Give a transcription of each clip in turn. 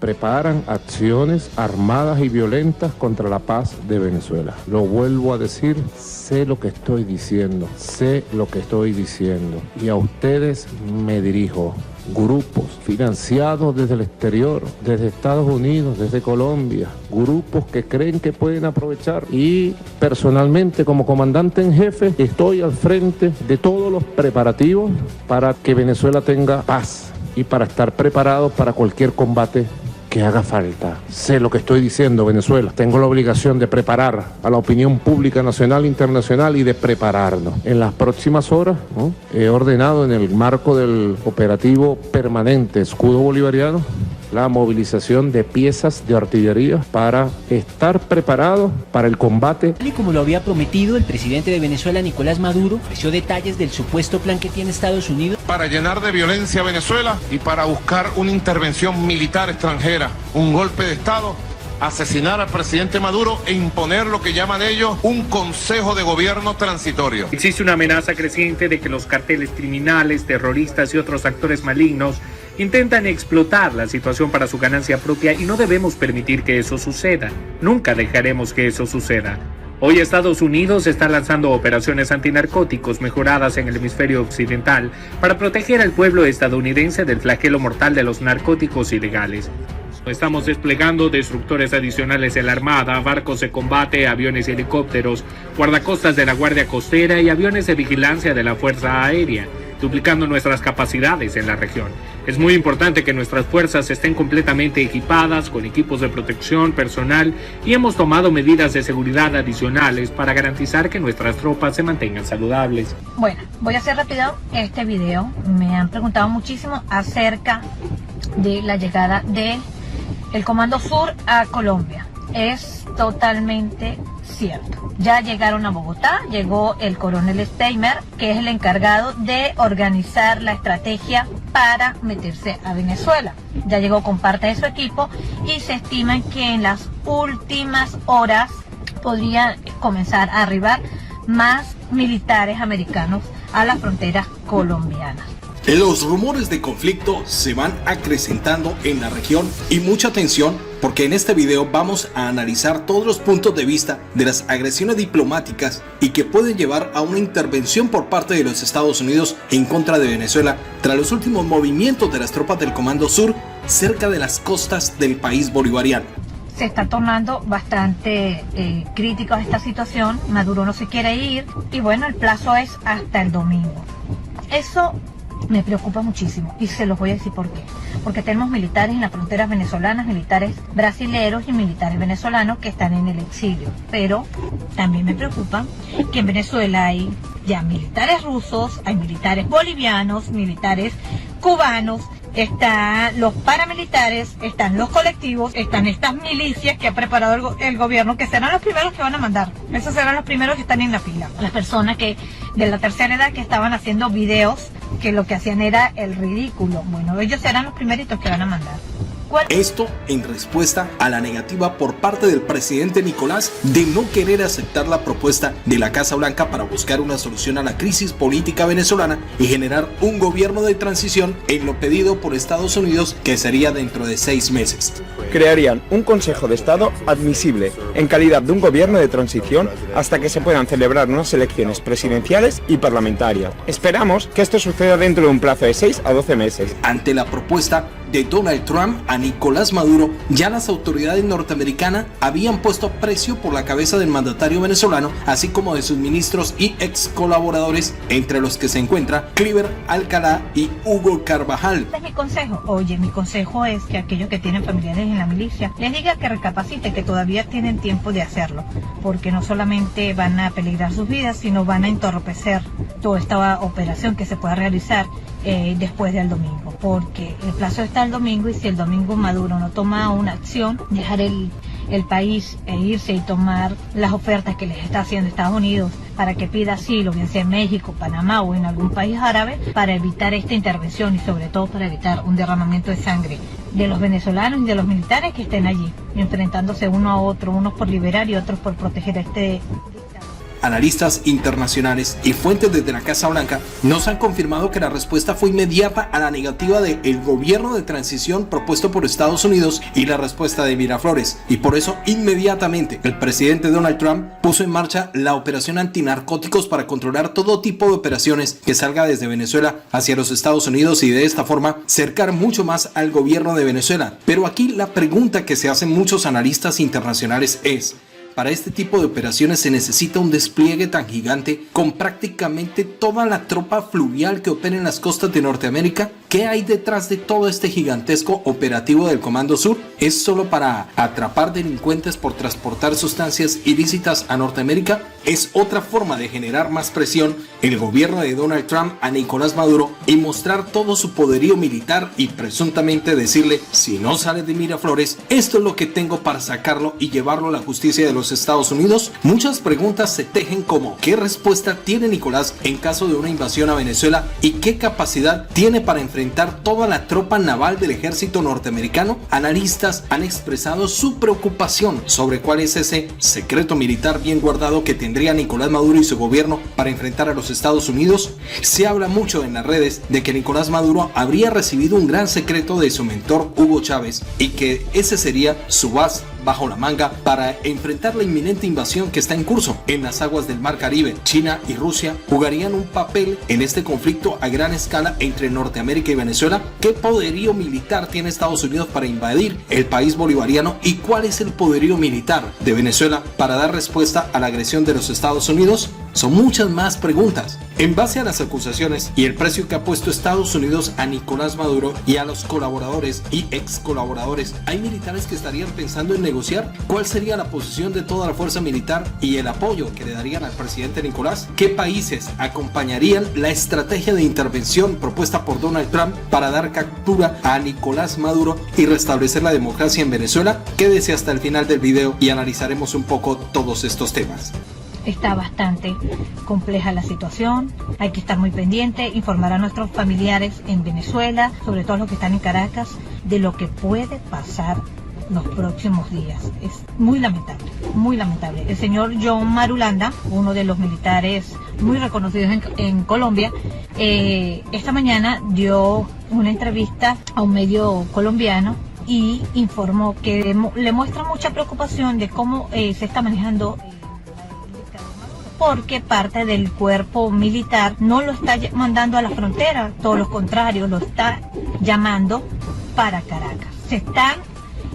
preparan acciones armadas y violentas contra la paz de Venezuela. Lo vuelvo a decir, sé lo que estoy diciendo, y a ustedes me dirijo. Grupos financiados desde el exterior, desde Estados Unidos, desde Colombia, grupos que creen que pueden aprovechar. Y personalmente, como comandante en jefe, estoy al frente de todos los preparativos para que Venezuela tenga paz y para estar preparados para cualquier combate que haga falta. Sé lo que estoy diciendo, Venezuela. Tengo la obligación de preparar a la opinión pública nacional e internacional y de prepararnos. En las próximas horas, ¿no?, he ordenado en el marco del operativo permanente Escudo Bolivariano la movilización de piezas de artillería para estar preparados para el combate. Y como lo había prometido, el presidente de Venezuela, Nicolás Maduro, ofreció detalles del supuesto plan que tiene Estados Unidos para llenar de violencia a Venezuela y para buscar una intervención militar extranjera, un golpe de Estado, asesinar al presidente Maduro e imponer lo que llaman ellos un consejo de gobierno transitorio. Existe una amenaza creciente de que los carteles criminales, terroristas y otros actores malignos intentan explotar la situación para su ganancia propia y no debemos permitir que eso suceda. Nunca dejaremos que eso suceda. Hoy Estados Unidos está lanzando operaciones antinarcóticos mejoradas en el hemisferio occidental para proteger al pueblo estadounidense del flagelo mortal de los narcóticos ilegales. Estamos desplegando destructores adicionales en la Armada, barcos de combate, aviones y helicópteros, guardacostas de la Guardia Costera y aviones de vigilancia de la Fuerza Aérea, duplicando nuestras capacidades en la región. Es muy importante que nuestras fuerzas estén completamente equipadas con equipos de protección personal y hemos tomado medidas de seguridad adicionales para garantizar que nuestras tropas se mantengan saludables. Bueno, voy a hacer rápido este video. Me han preguntado muchísimo acerca de la llegada de el Comando Sur a Colombia. Es totalmente cierto. Ya llegaron a Bogotá, llegó el coronel Steimer, que es el encargado de organizar la estrategia para meterse a Venezuela. Ya llegó con parte de su equipo y se estima que en las últimas horas podría comenzar a arribar más militares americanos a las fronteras colombianas. Los rumores de conflicto se van acrecentando en la región y mucha atención porque en este video vamos a analizar todos los puntos de vista de las agresiones diplomáticas y que pueden llevar a una intervención por parte de los Estados Unidos en contra de Venezuela tras los últimos movimientos de las tropas del Comando Sur cerca de las costas del país bolivariano. Se está tornando bastante crítica esta situación. Maduro no se quiere ir y bueno, el plazo es hasta el domingo. Eso me preocupa muchísimo y se los voy a decir por qué. Porque tenemos militares en las fronteras venezolanas, militares brasileros y militares venezolanos que están en el exilio. Pero también me preocupa que en Venezuela hay ya militares rusos, hay militares bolivianos, militares cubanos, están los paramilitares, están los colectivos, están estas milicias que ha preparado el gobierno, que serán los primeros que van a mandar. Esos serán los primeros que están en la fila. Las personas que de la tercera edad que estaban haciendo videos que lo que hacían era el ridículo. Bueno, ellos serán los primeritos que van a mandar. Esto en respuesta a la negativa por parte del presidente Nicolás de no querer aceptar la propuesta de la Casa Blanca para buscar una solución a la crisis política venezolana y generar un gobierno de transición en lo pedido por Estados Unidos, que sería dentro de 6 meses. Crearían un Consejo de Estado admisible en calidad de un gobierno de transición hasta que se puedan celebrar unas elecciones presidenciales y parlamentarias. Esperamos que esto suceda dentro de un plazo de 6 a 12 meses. Ante la propuesta de Donald Trump a Nicolás Maduro, ya las autoridades norteamericanas habían puesto precio por la cabeza del mandatario venezolano, así como de sus ministros y ex colaboradores, entre los que se encuentra Cliver Alcalá y Hugo Carvajal. Este es mi consejo. Oye, mi consejo es que aquellos que tienen familiares en la milicia les diga que recapacite, que todavía tienen tiempo de hacerlo, porque no solamente van a peligrar sus vidas, sino van a entorpecer toda esta operación que se pueda realizar después del domingo, porque el plazo está el domingo y si el domingo Maduro no toma una acción, dejar el país e irse y tomar las ofertas que les está haciendo Estados Unidos para que pida asilo, bien sea en México, Panamá o en algún país árabe, para evitar esta intervención y sobre todo para evitar un derramamiento de sangre de los venezolanos y de los militares que estén allí, enfrentándose uno a otro, unos por liberar y otros por proteger a este dictador. analistas internacionales y fuentes desde la Casa Blanca nos han confirmado que la respuesta fue inmediata a la negativa del gobierno de transición propuesto por Estados Unidos y la respuesta de Miraflores, y por eso inmediatamente el presidente Donald Trump puso en marcha la operación antinarcóticos para controlar todo tipo de operaciones que salga desde Venezuela hacia los Estados Unidos y de esta forma cercar mucho más al gobierno de Venezuela. Pero aquí la pregunta que se hacen muchos analistas internacionales es: para este tipo de operaciones se necesita un despliegue tan gigante con prácticamente toda la tropa fluvial que opera en las costas de Norteamérica. ¿Qué hay detrás de todo este gigantesco operativo del Comando Sur? ¿Es solo para atrapar delincuentes por transportar sustancias ilícitas a Norteamérica? ¿Es otra forma de generar más presión el gobierno de Donald Trump a Nicolás Maduro y mostrar todo su poderío militar y presuntamente decirle: si no sale de Miraflores, esto es lo que tengo para sacarlo y llevarlo a la justicia de los Estados Unidos? Muchas preguntas se tejen como: ¿qué respuesta tiene Nicolás en caso de una invasión a Venezuela? ¿Y qué capacidad tiene para enfrentar toda la tropa naval del ejército norteamericano? Analistas han expresado su preocupación sobre cuál es ese secreto militar bien guardado que tendría Nicolás Maduro y su gobierno para enfrentar a los Estados Unidos. Se habla mucho en las redes de que Nicolás Maduro habría recibido un gran secreto de su mentor Hugo Chávez y que ese sería su as bajo la manga para enfrentar la inminente invasión que está en curso en las aguas del Mar Caribe. China y Rusia jugarían un papel en este conflicto a gran escala entre Norteamérica y Venezuela. ¿Qué poderío militar tiene Estados Unidos para invadir el país bolivariano y cuál es el poderío militar de Venezuela para dar respuesta a la agresión de los Estados Unidos? Son muchas más preguntas. En base a las acusaciones y el precio que ha puesto Estados Unidos a Nicolás Maduro y a los colaboradores y ex colaboradores, ¿hay militares que estarían pensando en negociar? ¿Cuál sería la posición de toda la fuerza militar y el apoyo que le darían al presidente Nicolás? ¿Qué países acompañarían la estrategia de intervención propuesta por Donald Trump para dar captura a Nicolás Maduro y restablecer la democracia en Venezuela? Quédese hasta el final del video y analizaremos un poco todos estos temas. Está bastante compleja la situación, hay que estar muy pendiente, informar a nuestros familiares en Venezuela, sobre todo los que están en Caracas, de lo que puede pasar los próximos días. Es muy lamentable, muy lamentable. El señor John Marulanda, uno de los militares muy reconocidos en Colombia, esta mañana dio una entrevista a un medio colombiano y informó que le muestra mucha preocupación de cómo se está manejando, porque parte del cuerpo militar no lo está mandando a la frontera, todo lo contrario, lo está llamando para Caracas. Se están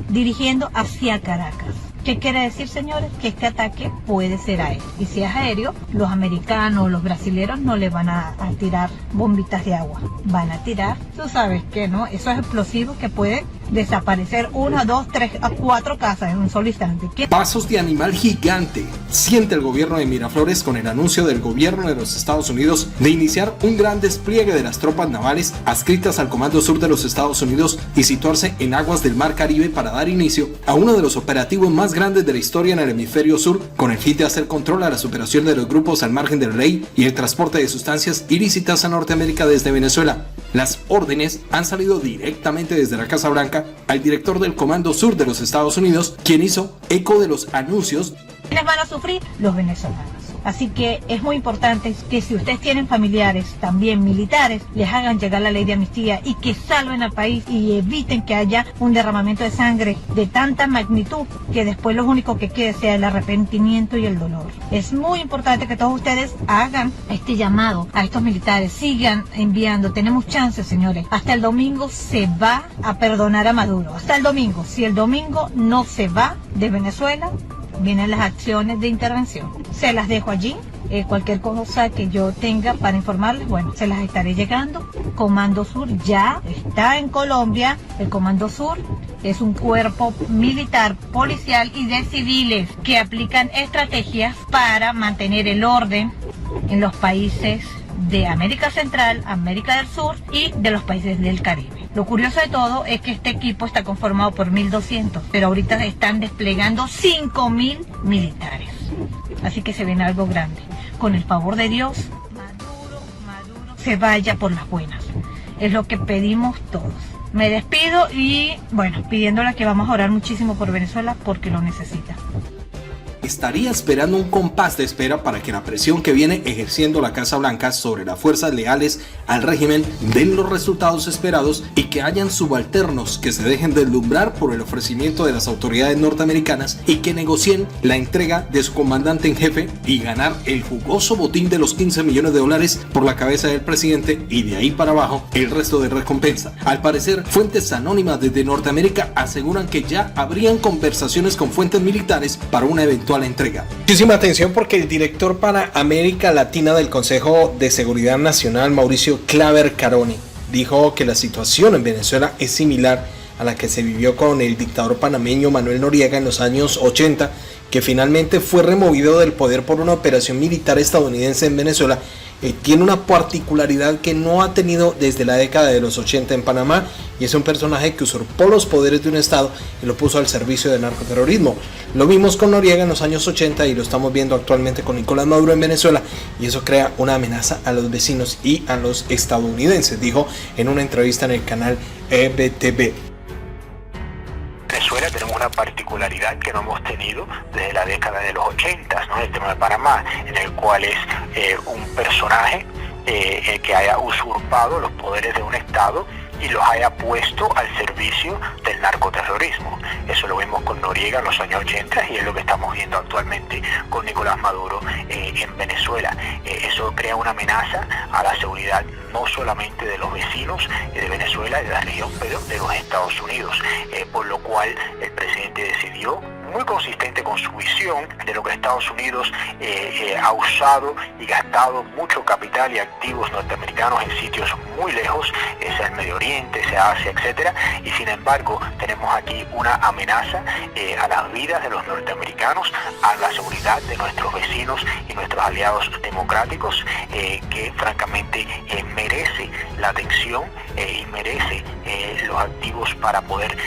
dirigiendo hacia Caracas. ¿Qué quiere decir, señores? Que este ataque puede ser aéreo. Y si es aéreo, los americanos, los brasileños no le van a tirar bombitas de agua. Van a tirar, tú sabes que no, esos explosivos que pueden desaparecer 1, 2, 3, 4 casas en un solo instante. ¿Qué? Pasos de animal gigante siente el gobierno de Miraflores con el anuncio del gobierno de los Estados Unidos de iniciar un gran despliegue de las tropas navales adscritas al Comando Sur de los Estados Unidos y situarse en aguas del Mar Caribe para dar inicio a uno de los operativos más grandes de la historia en el hemisferio sur, con el fin de hacer control a las operaciones de los grupos al margen de la ley y el transporte de sustancias ilícitas a Norteamérica desde Venezuela. Las órdenes han salido directamente desde la Casa Blanca al director del Comando Sur de los Estados Unidos, quien hizo eco de los anuncios. ¿Quiénes van a sufrir? Los venezolanos. Así que es muy importante que si ustedes tienen familiares también militares, les hagan llegar la ley de amnistía y que salven al país y eviten que haya un derramamiento de sangre de tanta magnitud que después lo único que quede sea el arrepentimiento y el dolor. Es muy importante que todos ustedes hagan este llamado a estos militares, sigan enviando, tenemos chances, señores. Hasta el domingo se va a perdonar a Maduro, hasta el domingo. Si el domingo no se va de Venezuela, vienen las acciones de intervención. Se las dejo allí. Cualquier cosa que yo tenga para informarles, bueno, se las estaré llegando. Comando Sur ya está en Colombia. El Comando Sur es un cuerpo militar, policial y de civiles que aplican estrategias para mantener el orden en los países de América Central, América del Sur y de los países del Caribe. Lo curioso de todo es que este equipo está conformado por 1.200, pero ahorita están desplegando 5.000 militares. Así que se viene algo grande. Con el favor de Dios, Maduro se vaya por las buenas. Es lo que pedimos todos. Me despido y, bueno, pidiéndole que vamos a orar muchísimo por Venezuela porque lo necesita. estaría esperando un compás de espera para que la presión que viene ejerciendo la Casa Blanca sobre las fuerzas leales al régimen den los resultados esperados y que hayan subalternos que se dejen deslumbrar por el ofrecimiento de las autoridades norteamericanas y que negocien la entrega de su comandante en jefe y ganar el jugoso botín de los $15 millones por la cabeza del presidente y de ahí para abajo el resto de recompensa. Al parecer, fuentes anónimas desde Norteamérica aseguran que ya habrían conversaciones con fuentes militares para una eventual entrega. Muchísima atención porque el director para América Latina del Consejo de Seguridad Nacional, Mauricio Claver Caroni, dijo que la situación en Venezuela es similar a la que se vivió con el dictador panameño Manuel Noriega en los años 80, que finalmente fue removido del poder por una operación militar estadounidense en Venezuela. Tiene una particularidad que no ha tenido desde la década de los 80 en Panamá, y es un personaje que usurpó los poderes de un estado y lo puso al servicio del narcoterrorismo. Lo vimos con Noriega en los años 80 y lo estamos viendo actualmente con Nicolás Maduro en Venezuela, y eso crea una amenaza a los vecinos y a los estadounidenses, dijo en una entrevista en el canal EBTV. Venezuela tenemos una particularidad que no hemos tenido desde la década de los 80, ¿no? El tema de Panamá, en el cual es un personaje que haya usurpado los poderes de un estado y los haya puesto al servicio del narcoterrorismo. Eso lo vimos con Noriega en los años 80 y es lo que estamos viendo actualmente con Nicolás Maduro en Venezuela. Eso crea una amenaza a la seguridad no solamente de los vecinos de Venezuela y de la región, pero de los Estados Unidos, por lo cual el presidente decidió, muy consistente con su visión de lo que Estados Unidos ha usado y gastado mucho capital y activos norteamericanos en sitios muy lejos, sea el Medio Oriente, sea Asia, etcétera, y sin embargo tenemos aquí una amenaza a las vidas de los norteamericanos, a la seguridad de nuestros vecinos y nuestros aliados democráticos, que francamente merece la atención y merece los activos para poder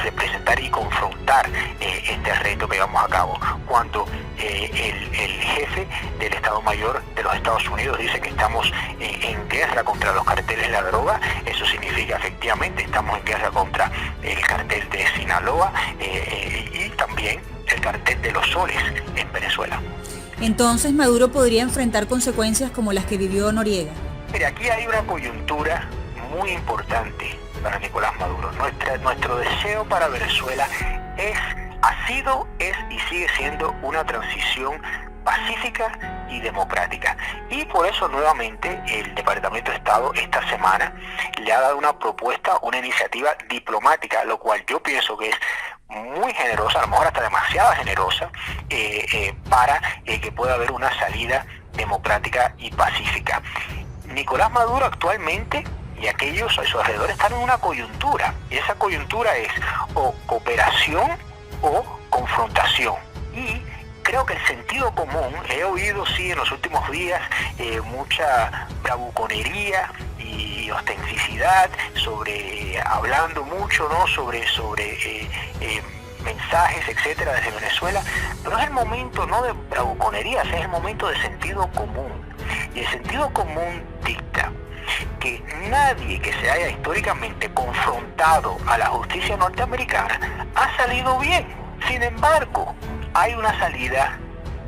representar y confrontar este reto que llevamos a cabo. Cuando el jefe del Estado Mayor de los Estados Unidos dice que estamos en guerra contra los carteles de la droga, eso significa efectivamente estamos en guerra contra el cartel de Sinaloa y también el cartel de los soles en Venezuela. Entonces Maduro podría enfrentar consecuencias como las que vivió Noriega. Mira, aquí hay una coyuntura muy importante para Nicolás Maduro. Nuestro deseo para Venezuela ha sido, es y sigue siendo una transición pacífica y democrática. Y por eso nuevamente el Departamento de Estado esta semana le ha dado una propuesta, una iniciativa diplomática, lo cual yo pienso que es muy generosa, a lo mejor hasta demasiado generosa, para que pueda haber una salida democrática y pacífica. Nicolás Maduro actualmente y aquellos a su alrededor están en una coyuntura, y esa coyuntura es o cooperación o confrontación. Y creo que el sentido común, he oído sí en los últimos días mucha bravuconería y ostensicidad hablando mucho, ¿no? sobre mensajes, etcétera, desde Venezuela, pero es el momento no de bravuconerías, es el momento de sentido común. Y el sentido común dicta que nadie que se haya históricamente confrontado a la justicia norteamericana ha salido bien. Sin embargo, hay una salida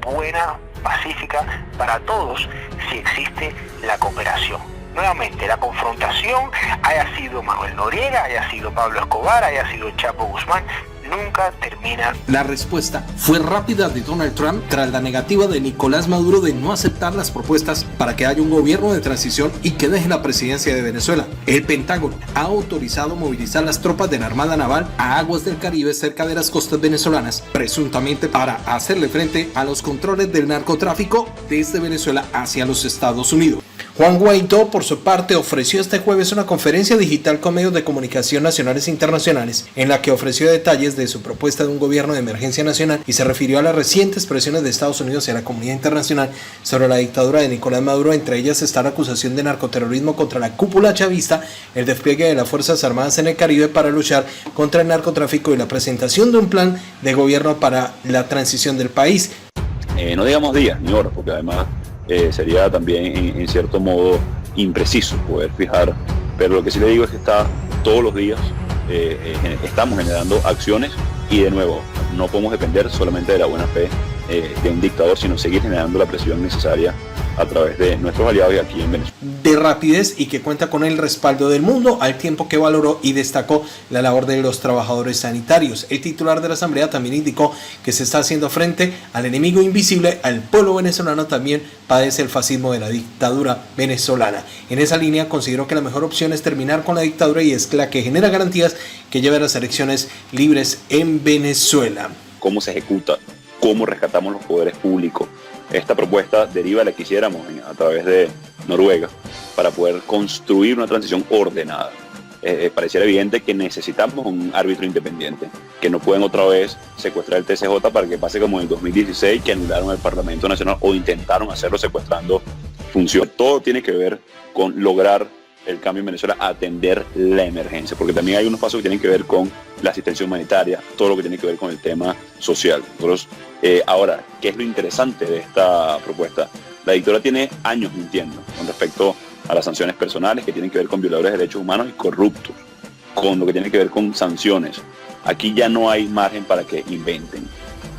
buena, pacífica para todos si existe la cooperación. Nuevamente, la confrontación, haya sido Manuel Noriega, haya sido Pablo Escobar, haya sido Chapo Guzmán, nunca termina. La respuesta fue rápida de Donald Trump tras la negativa de Nicolás Maduro de no aceptar las propuestas para que haya un gobierno de transición y que deje la presidencia de Venezuela. El Pentágono ha autorizado movilizar las tropas de la Armada Naval a aguas del Caribe cerca de las costas venezolanas, presuntamente para hacerle frente a los controles del narcotráfico desde Venezuela hacia los Estados Unidos. Juan Guaidó, por su parte, ofreció este jueves una conferencia digital con medios de comunicación nacionales e internacionales, en la que ofreció detalles de su propuesta de un gobierno de emergencia nacional y se refirió a las recientes presiones de Estados Unidos y a la comunidad internacional sobre la dictadura de Nicolás Maduro. Entre ellas está la acusación de narcoterrorismo contra la cúpula chavista, el despliegue de las Fuerzas Armadas en el Caribe para luchar contra el narcotráfico y la presentación de un plan de gobierno para la transición del país. No digamos días ni horas, porque además sería también en cierto modo impreciso poder fijar, pero lo que sí le digo es que está todos los días estamos generando acciones y de nuevo no podemos depender solamente de la buena fe de un dictador, sino seguir generando la presión necesaria a través de nuestros aliados y aquí en Venezuela. De rapidez y que cuenta con el respaldo del mundo, al tiempo que valoró y destacó la labor de los trabajadores sanitarios. El titular de la Asamblea también indicó que se está haciendo frente al enemigo invisible. Al pueblo venezolano también padece el fascismo de la dictadura venezolana. En esa línea consideró que la mejor opción es terminar con la dictadura y es la que genera garantías que lleve a las elecciones libres en Venezuela. ¿Cómo se ejecuta? ¿Cómo rescatamos los poderes públicos? Esta propuesta deriva de la que hiciéramos a través de Noruega para poder construir una transición ordenada. Pareciera evidente que necesitamos un árbitro independiente, que no pueden otra vez secuestrar el TCJ para que pase como en el 2016, que anularon el Parlamento Nacional o intentaron hacerlo secuestrando funciones. Todo tiene que ver con lograr el cambio en Venezuela, atender la emergencia, porque también hay unos pasos que tienen que ver con la asistencia humanitaria, todo lo que tiene que ver con el tema social. Nosotros, ahora, ¿qué es lo interesante de esta propuesta? La dictadura tiene años mintiendo con respecto a las sanciones personales que tienen que ver con violadores de derechos humanos y corruptos, con lo que tiene que ver con sanciones. Aquí ya no hay margen para que inventen.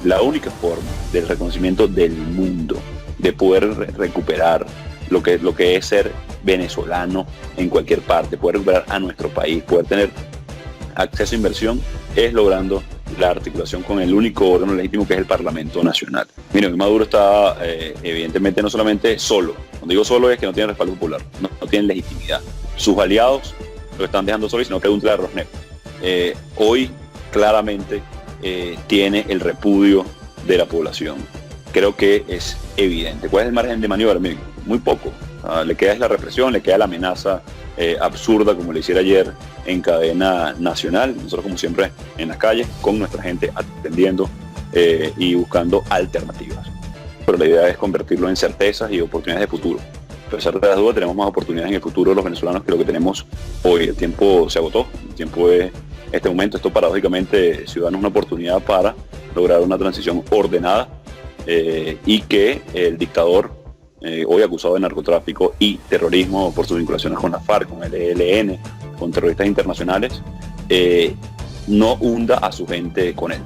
La única forma del reconocimiento del mundo, de poder recuperar lo que es ser venezolano en cualquier parte, poder recuperar a nuestro país, poder tener acceso a inversión, es logrando la articulación con el único órgano legítimo que es el Parlamento Nacional. Miren, Maduro está evidentemente no solamente solo, cuando digo solo es que no tiene respaldo popular, no tiene legitimidad. Sus aliados lo están dejando solo y si no, pregúntale a Rosneft. Hoy claramente tiene el repudio de la población. Creo que es evidente. ¿Cuál es el margen de maniobra? Miren, muy poco. Le queda la represión, le queda la amenaza absurda como le hiciera ayer en cadena nacional. Nosotros como siempre en las calles con nuestra gente atendiendo y buscando alternativas. Pero la idea es convertirlo en certezas y oportunidades de futuro. A pesar de las dudas, tenemos más oportunidades en el futuro los venezolanos que lo que tenemos hoy. El tiempo se agotó, el tiempo es este momento. Esto paradójicamente, Ciudadanos es una oportunidad para lograr una transición ordenada y que el dictador, hoy acusado de narcotráfico y terrorismo por sus vinculaciones con la FARC, con el ELN, con terroristas internacionales, no hunda a su gente con él,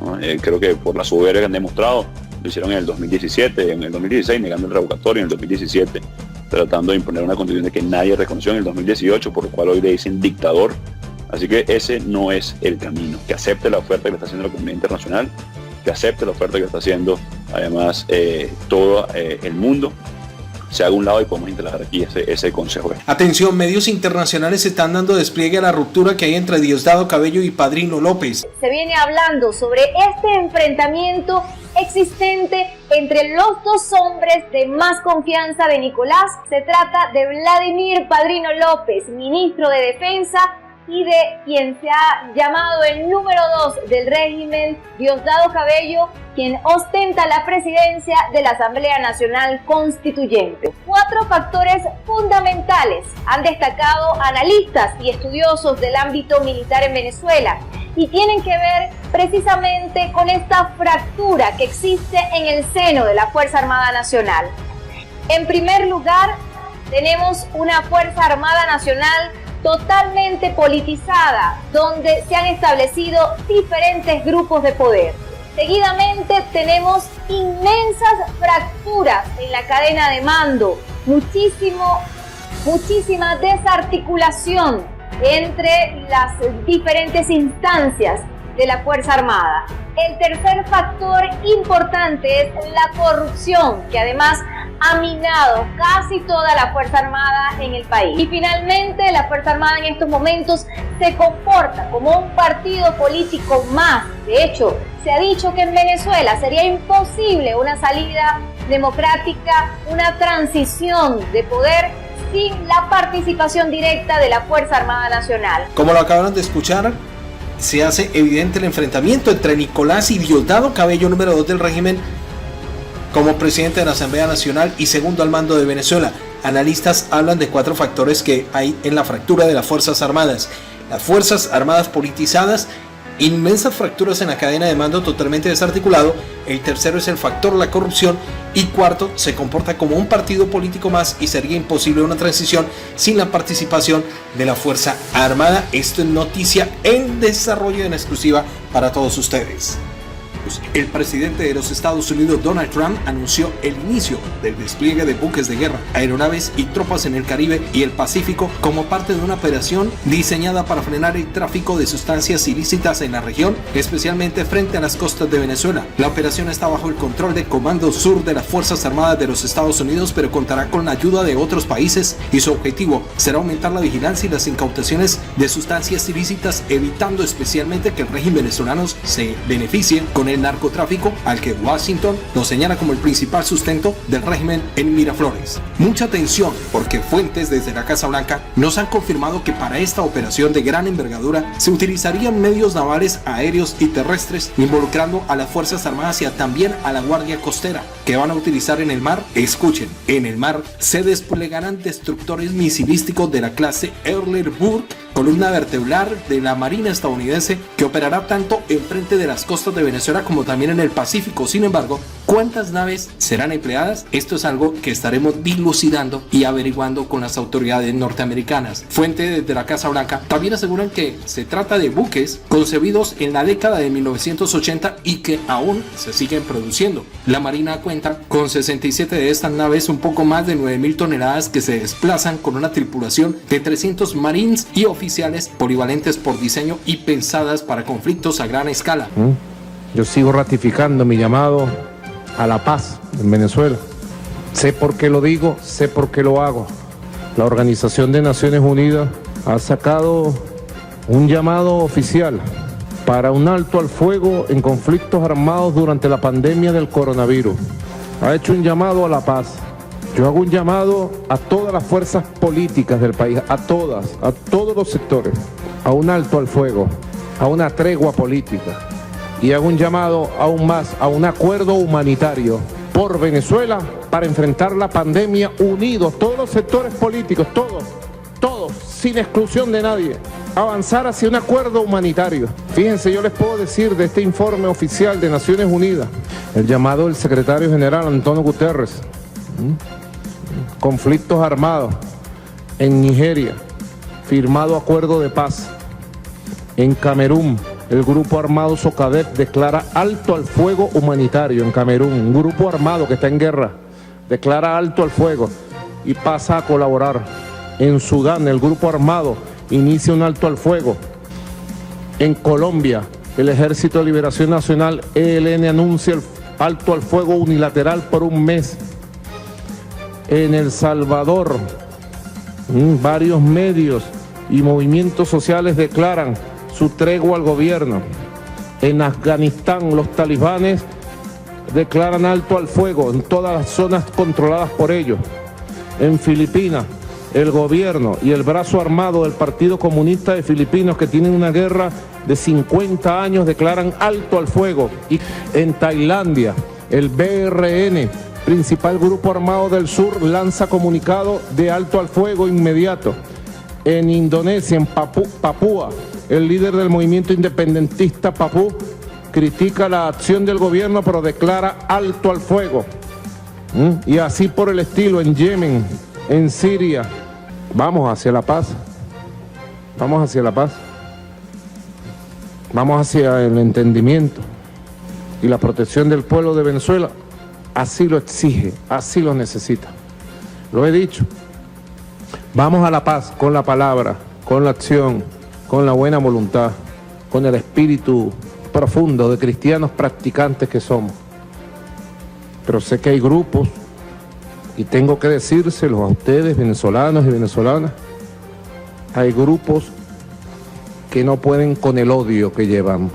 ¿no? Creo que por la soberbia que han demostrado, lo hicieron en el 2017, en el 2016 negando el revocatorio, en el 2017 tratando de imponer una constitución que nadie reconoció, en el 2018, por lo cual hoy le dicen dictador. Así que ese no es el camino. Que acepte la oferta que le está haciendo la comunidad internacional, que acepte la oferta que está haciendo además todo el mundo, se haga un lado y podemos instalar aquí ese consejo. Atención, medios internacionales están dando despliegue a la ruptura que hay entre Diosdado Cabello y Padrino López. Se viene hablando sobre este enfrentamiento existente entre los dos hombres de más confianza de Nicolás. Se trata de Vladimir Padrino López, ministro de Defensa, y de quien se ha llamado el número 2 del régimen, Diosdado Cabello, quien ostenta la presidencia de la Asamblea Nacional Constituyente. 4 factores fundamentales han destacado analistas y estudiosos del ámbito militar en Venezuela y tienen que ver precisamente con esta fractura que existe en el seno de la Fuerza Armada Nacional. En primer lugar, tenemos una Fuerza Armada Nacional totalmente politizada, donde se han establecido diferentes grupos de poder. Seguidamente tenemos inmensas fracturas en la cadena de mando, muchísima desarticulación entre las diferentes instancias de la Fuerza Armada. El tercer factor importante es la corrupción, que además ha minado casi toda la Fuerza Armada en el país. Y finalmente, la Fuerza Armada en estos momentos se comporta como un partido político más. De hecho, se ha dicho que en Venezuela sería imposible una salida democrática, una transición de poder sin la participación directa de la Fuerza Armada Nacional. Como lo acabaron de escuchar, se hace evidente el enfrentamiento entre Nicolás y Diosdado Cabello, número 2 del régimen, como presidente de la Asamblea Nacional y segundo al mando de Venezuela. Analistas hablan de 4 factores que hay en la fractura de las Fuerzas Armadas. Las Fuerzas Armadas politizadas, inmensas fracturas en la cadena de mando totalmente desarticulado. El tercero es el factor la corrupción. Y cuarto, se comporta como un partido político más y sería imposible una transición sin la participación de la Fuerza Armada. Esto es noticia en desarrollo en exclusiva para todos ustedes. El presidente de los Estados Unidos, Donald Trump, anunció el inicio del despliegue de buques de guerra, aeronaves y tropas en el Caribe y el Pacífico como parte de una operación diseñada para frenar el tráfico de sustancias ilícitas en la región, especialmente frente a las costas de Venezuela. La operación está bajo el control del Comando Sur de las Fuerzas Armadas de los Estados Unidos, pero contará con la ayuda de otros países y su objetivo será aumentar la vigilancia y las incautaciones de sustancias ilícitas, evitando especialmente que el régimen venezolano se beneficie con el narcotráfico, al que Washington lo señala como el principal sustento del régimen en Miraflores. Mucha atención, porque fuentes desde la Casa Blanca nos han confirmado que para esta operación de gran envergadura se utilizarían medios navales, aéreos y terrestres, involucrando a las Fuerzas Armadas y también a la Guardia Costera, que van a utilizar en el mar. Escuchen, en el mar se desplegarán destructores misilísticos de la clase Erlenburg, columna vertebral de la Marina estadounidense, que operará tanto enfrente de las costas de Venezuela como también en el Pacífico. Sin embargo, ¿cuántas naves serán empleadas? Esto es algo que estaremos dilucidando y averiguando con las autoridades norteamericanas. Fuentes desde la Casa Blanca también aseguran que se trata de buques concebidos en la década de 1980 y que aún se siguen produciendo. La Marina cuenta con 67 de estas naves, un poco más de 9.000 toneladas, que se desplazan con una tripulación de 300 marines y oficiales polivalentes por diseño y pensadas para conflictos a gran escala. Yo sigo ratificando mi llamado a la paz en Venezuela. Sé por qué lo digo, sé por qué lo hago. La Organización de Naciones Unidas ha sacado un llamado oficial para un alto al fuego en conflictos armados durante la pandemia del coronavirus. Ha hecho un llamado a la paz. Yo hago un llamado a todas las fuerzas políticas del país, a todos los sectores, a un alto al fuego, a una tregua política. Y hago un llamado aún más a un acuerdo humanitario por Venezuela para enfrentar la pandemia unidos, todos los sectores políticos, todos, sin exclusión de nadie, avanzar hacia un acuerdo humanitario. Fíjense, yo les puedo decir de este informe oficial de Naciones Unidas, el llamado del secretario general Antonio Guterres, conflictos armados en Nigeria, firmado acuerdo de paz. En Camerún, el grupo armado Socadep declara alto al fuego humanitario. En Camerún, un grupo armado que está en guerra declara alto al fuego y pasa a colaborar. En Sudán, el grupo armado inicia un alto al fuego. En Colombia, el Ejército de Liberación Nacional, ELN, anuncia el alto al fuego unilateral por un mes. En El Salvador, varios medios y movimientos sociales declaran su tregua al gobierno. En Afganistán, los talibanes declaran alto al fuego en todas las zonas controladas por ellos. En Filipinas, el gobierno y el brazo armado del Partido Comunista de Filipinos, que tienen una guerra de 50 años, declaran alto al fuego. Y en Tailandia, el BRN, principal grupo armado del sur, lanza comunicado de alto al fuego inmediato. En Indonesia, en Papúa, el líder del movimiento independentista Papú critica la acción del gobierno, pero declara alto al fuego. Y así por el estilo, en Yemen, en Siria. Vamos hacia la paz. Vamos hacia la paz. Vamos hacia el entendimiento y la protección del pueblo de Venezuela. Así lo exige, así lo necesita. Lo he dicho. Vamos a la paz con la palabra, con la acción, con la buena voluntad, con el espíritu profundo de cristianos practicantes que somos. Pero sé que hay grupos, y tengo que decírselos a ustedes, venezolanos y venezolanas, hay grupos que no pueden con el odio que llevan.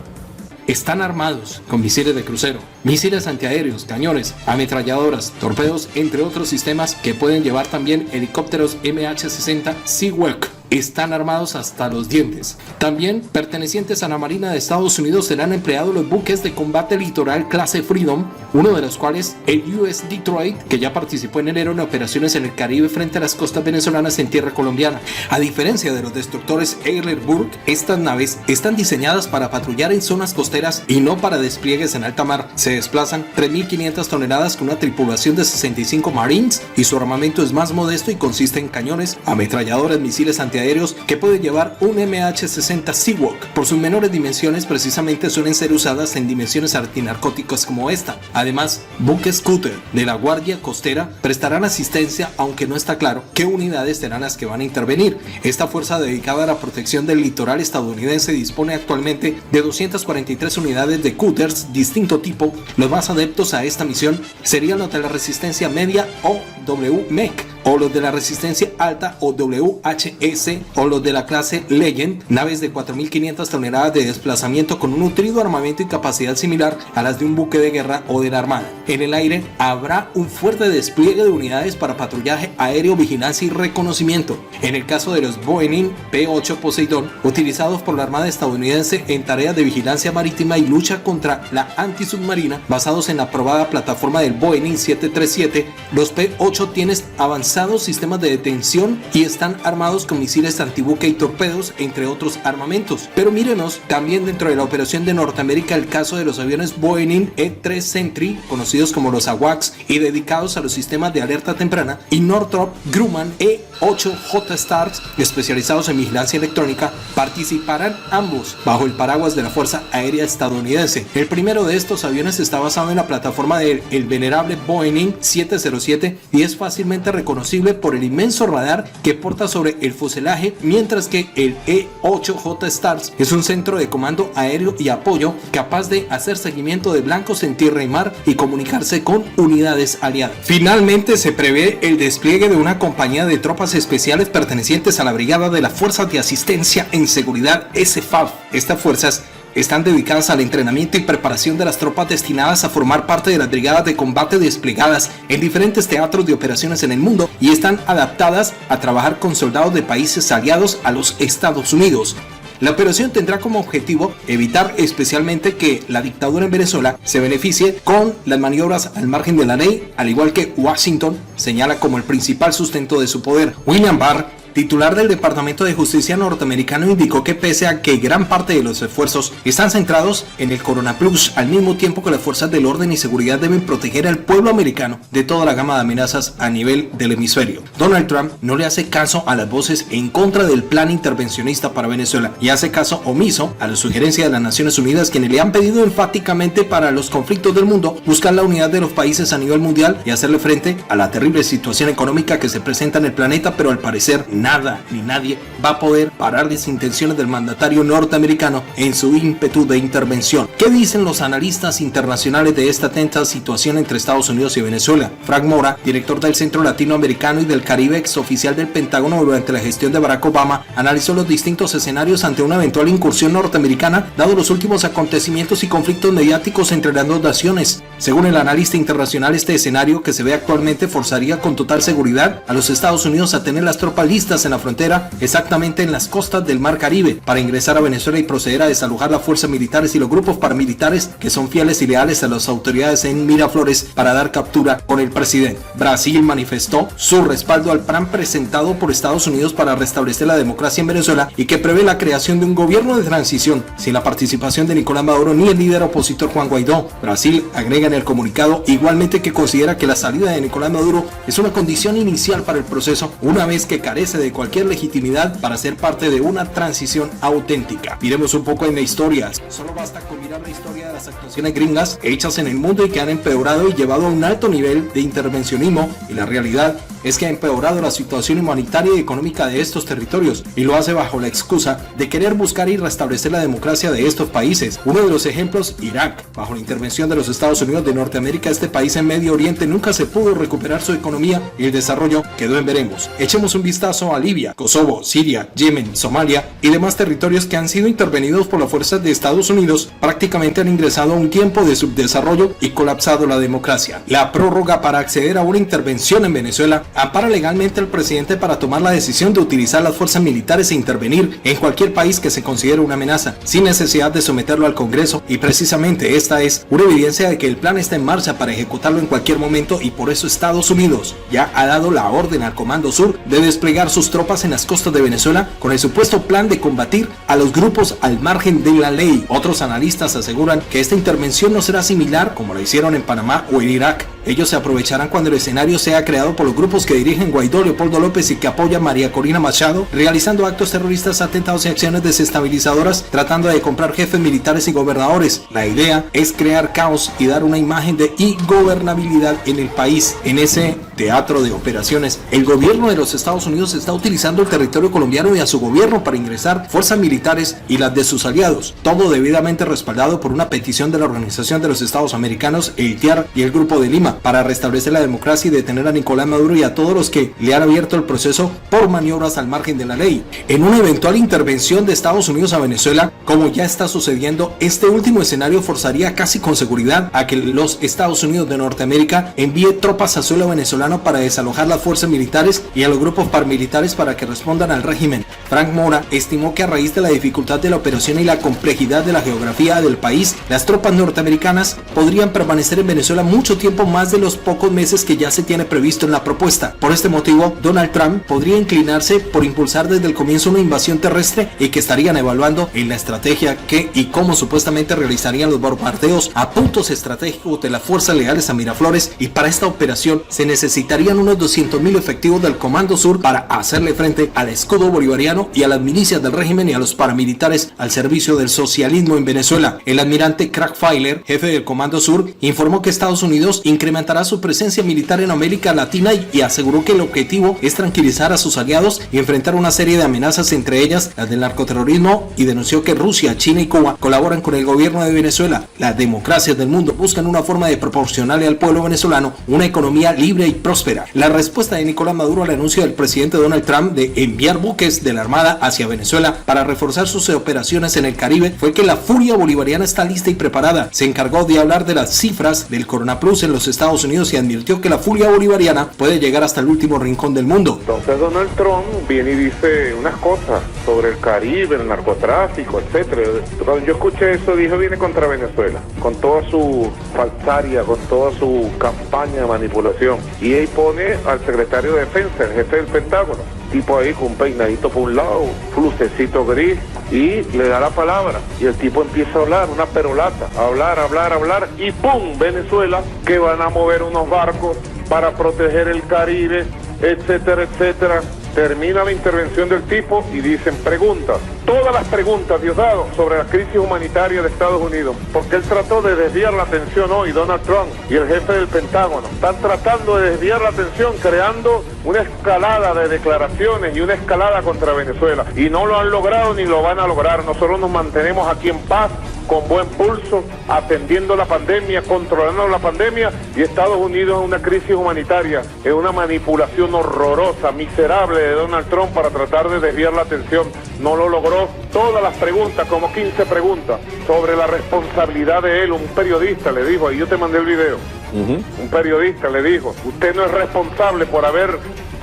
Están armados con misiles de crucero, misiles antiaéreos, cañones, ametralladoras, torpedos, entre otros sistemas que pueden llevar también helicópteros MH-60 Seahawk. Están armados hasta los dientes. También, pertenecientes a la Marina de Estados Unidos, serán empleados los buques de combate litoral clase Freedom, uno de los cuales el US Detroit, que ya participó en enero en operaciones en el Caribe frente a las costas venezolanas en tierra colombiana. A diferencia de los destructores Erlenburg, estas naves están diseñadas para patrullar en zonas costeras y no para despliegues en alta mar. Se desplazan 3.500 toneladas con una tripulación de 65 Marines y su armamento es más modesto y consiste en cañones, ametralladoras, misiles antiaéreos antiaéreos que puede llevar un MH-60 Seahawk. Por sus menores dimensiones, precisamente suelen ser usadas en dimensiones antinarcóticas como esta. Además, buques Cutter de la Guardia Costera prestarán asistencia, aunque no está claro qué unidades serán las que van a intervenir. Esta fuerza dedicada a la protección del litoral estadounidense dispone actualmente de 243 unidades de Cutters distinto tipo. Los más adeptos a esta misión serían los de la resistencia media o WMEC, o los de la resistencia alta o WHS, o los de la clase Legend, naves de 4.500 toneladas de desplazamiento con un nutrido armamento y capacidad similar a las de un buque de guerra o de la armada. En el aire habrá un fuerte despliegue de unidades para patrullaje aéreo, vigilancia y reconocimiento. En el caso de los Boeing P-8 Poseidon, utilizados por la Armada estadounidense en tareas de vigilancia marítima y lucha contra la antisubmarina, basados en la probada plataforma del Boeing 737, los P-8 tienen avanzados sistemas de detención y están armados con misiles antibuque y torpedos, entre otros armamentos. Pero mírenos también dentro de la operación de Norteamérica el caso de los aviones Boeing E-3 Sentry, conocidos como los AWACS y dedicados a los sistemas de alerta temprana, y Northrop Grumman E-8J Stars, especializados en vigilancia electrónica. Participarán ambos bajo el paraguas de la Fuerza Aérea Estadounidense. El primero de estos aviones está basado en la plataforma del venerable Boeing 707 y es fácilmente reconocible por el inmenso radar que porta sobre el fuselaje, mientras que el E-8J Stars es un centro de comando aéreo y apoyo capaz de hacer seguimiento de blancos en tierra y mar y comunicarse con unidades aliadas. Finalmente se prevé el despliegue de una compañía de tropas especiales pertenecientes a la Brigada de las Fuerzas de Asistencia en Seguridad SFAF. Estas fuerzas están dedicadas al entrenamiento y preparación de las tropas destinadas a formar parte de las brigadas de combate desplegadas en diferentes teatros de operaciones en el mundo y están adaptadas a trabajar con soldados de países aliados a los Estados Unidos. La operación tendrá como objetivo evitar especialmente que la dictadura en Venezuela se beneficie con las maniobras al margen de la ley, al igual que Washington señala como el principal sustento de su poder. William Barr, titular del Departamento de Justicia norteamericano, indicó que pese a que gran parte de los esfuerzos están centrados en el Corona Plus, al mismo tiempo que las fuerzas del orden y seguridad deben proteger al pueblo americano de toda la gama de amenazas a nivel del hemisferio. Donald Trump no le hace caso a las voces en contra del plan intervencionista para Venezuela y hace caso omiso a la sugerencia de las Naciones Unidas, quienes le han pedido enfáticamente para los conflictos del mundo buscar la unidad de los países a nivel mundial y hacerle frente a la terrible situación económica que se presenta en el planeta, pero al parecer nada ni nadie va a poder parar las intenciones del mandatario norteamericano en su ímpetu de intervención. ¿Qué dicen los analistas internacionales de esta tensa situación entre Estados Unidos y Venezuela? Frank Mora, director del Centro Latinoamericano y del Caribe, exoficial del Pentágono durante la gestión de Barack Obama, analizó los distintos escenarios ante una eventual incursión norteamericana, dado los últimos acontecimientos y conflictos mediáticos entre las dos naciones. Según el analista internacional, este escenario que se ve actualmente forzaría con total seguridad a los Estados Unidos a tener las tropas listas en la frontera, exactamente en las costas del Mar Caribe, para ingresar a Venezuela y proceder a desalojar las fuerzas militares y los grupos paramilitares que son fieles y leales a las autoridades en Miraflores para dar captura con el presidente. Brasil manifestó su respaldo al plan presentado por Estados Unidos para restablecer la democracia en Venezuela y que prevé la creación de un gobierno de transición sin la participación de Nicolás Maduro ni el líder opositor Juan Guaidó. Brasil agrega en el comunicado igualmente que considera que la salida de Nicolás Maduro es una condición inicial para el proceso, una vez que carece de cualquier legitimidad para ser parte de una transición auténtica. Miremos un poco en la historia. Solo basta con mirar la historia de las actuaciones gringas hechas en el mundo y que han empeorado y llevado a un alto nivel de intervencionismo, y la realidad es que ha empeorado la situación humanitaria y económica de estos territorios, y lo hace bajo la excusa de querer buscar y restablecer la democracia de estos países. Uno de los ejemplos, Irak. Bajo la intervención de los Estados Unidos de Norteamérica, este país en Medio Oriente nunca se pudo recuperar su economía y el desarrollo quedó en veremos. Echemos un vistazo a Libia, Kosovo, Siria, Yemen, Somalia y demás territorios que han sido intervenidos por las fuerzas de Estados Unidos. Prácticamente han ingresado a un tiempo de subdesarrollo y colapsado la democracia. La prórroga para acceder a una intervención en Venezuela ampara legalmente al presidente para tomar la decisión de utilizar las fuerzas militares e intervenir en cualquier país que se considere una amenaza, sin necesidad de someterlo al Congreso, y precisamente esta es una evidencia de que el plan está en marcha para ejecutarlo en cualquier momento, y por eso Estados Unidos ya ha dado la orden al Comando Sur de desplegar sus tropas en las costas de Venezuela con el supuesto plan de combatir a los grupos al margen de la ley. Otros analistas aseguran que esta intervención no será similar como la hicieron en Panamá o en Irak, Ellos se aprovecharán cuando el escenario sea creado por los grupos que dirigen Guaidó, Leopoldo López y que apoyan María Corina Machado, realizando actos terroristas, atentados y acciones desestabilizadoras, tratando de comprar jefes militares y gobernadores. La idea es crear caos y dar una imagen de ingobernabilidad en el país. En ese teatro de operaciones, el gobierno de los Estados Unidos está utilizando el territorio colombiano y a su gobierno para ingresar fuerzas militares y las de sus aliados, todo debidamente respaldado por una petición de la Organización de los Estados Americanos, el TIAR y el Grupo de Lima, para restablecer la democracia y detener a Nicolás Maduro y a todos los que le han abierto el proceso por maniobras al margen de la ley. En una eventual intervención de Estados Unidos a Venezuela, como ya está sucediendo, este último escenario forzaría casi con seguridad a que los Estados Unidos de Norteamérica envíe tropas a suelo venezolano para desalojar las fuerzas militares y a los grupos paramilitares para que respondan al régimen. Frank Mora estimó que a raíz de la dificultad de la operación y la complejidad de la geografía del país, las tropas norteamericanas podrían permanecer en Venezuela mucho tiempo más de los pocos meses que ya se tiene previsto en la propuesta. Por este motivo, Donald Trump podría inclinarse por impulsar desde el comienzo una invasión terrestre y que estarían evaluando en la estrategia que y cómo supuestamente realizarían los bombardeos a puntos estratégicos de las fuerzas leales a Miraflores, y para esta operación se necesitarían unos 200.000 efectivos del Comando Sur para hacerle frente al escudo bolivariano y a las milicias del régimen y a los paramilitares al servicio del socialismo en Venezuela. El almirante Crackfeiler, jefe del Comando Sur, informó que Estados Unidos incrementará su presencia militar en América Latina y aseguró que el objetivo es tranquilizar a sus aliados y enfrentar una serie de amenazas, entre ellas las del narcoterrorismo, y denunció que Rusia, China y Cuba colaboran con el gobierno de Venezuela. Las democracias del mundo buscan una forma de proporcionarle al pueblo venezolano una economía libre y próspera. La respuesta de Nicolás Maduro al anuncio del presidente Donald Trump de enviar buques de la Armada hacia Venezuela para reforzar sus operaciones en el Caribe fue que la furia bolivariana está lista y preparada. Se encargó de hablar de las cifras del Coronaplus en los Estados Unidos y advirtió que la furia bolivariana puede llegar hasta el último rincón del mundo. Entonces Donald Trump viene y dice unas cosas sobre el Caribe, el narcotráfico, etcétera. Cuando yo escuché eso, dije, viene contra Venezuela, con toda su falsaria, con toda su campaña de manipulación. Y ahí pone al secretario de Defensa, el jefe del Pentágono, tipo ahí con un peinadito por un lado, lucecito gris, y le da la palabra. Y el tipo empieza a hablar, una perolata, hablar, y ¡pum! Venezuela, que van a mover unos barcos para proteger el Caribe, etcétera, etcétera. Termina la intervención del tipo y dicen preguntas. Todas las preguntas, Diosdado, sobre la crisis humanitaria de Estados Unidos, porque él trató de desviar la atención hoy, Donald Trump y el jefe del Pentágono. Están tratando de desviar la atención, creando una escalada de declaraciones y una escalada contra Venezuela. Y no lo han logrado ni lo van a lograr. Nosotros nos mantenemos aquí en paz, con buen pulso, atendiendo la pandemia, controlando la pandemia, y Estados Unidos en una crisis humanitaria, en una manipulación horrorosa, miserable de Donald Trump para tratar de desviar la atención. No lo logró. Todas las preguntas, como 15 preguntas, sobre la responsabilidad de él. Un periodista le dijo, y yo te mandé el video, un periodista le dijo, usted no es responsable por haber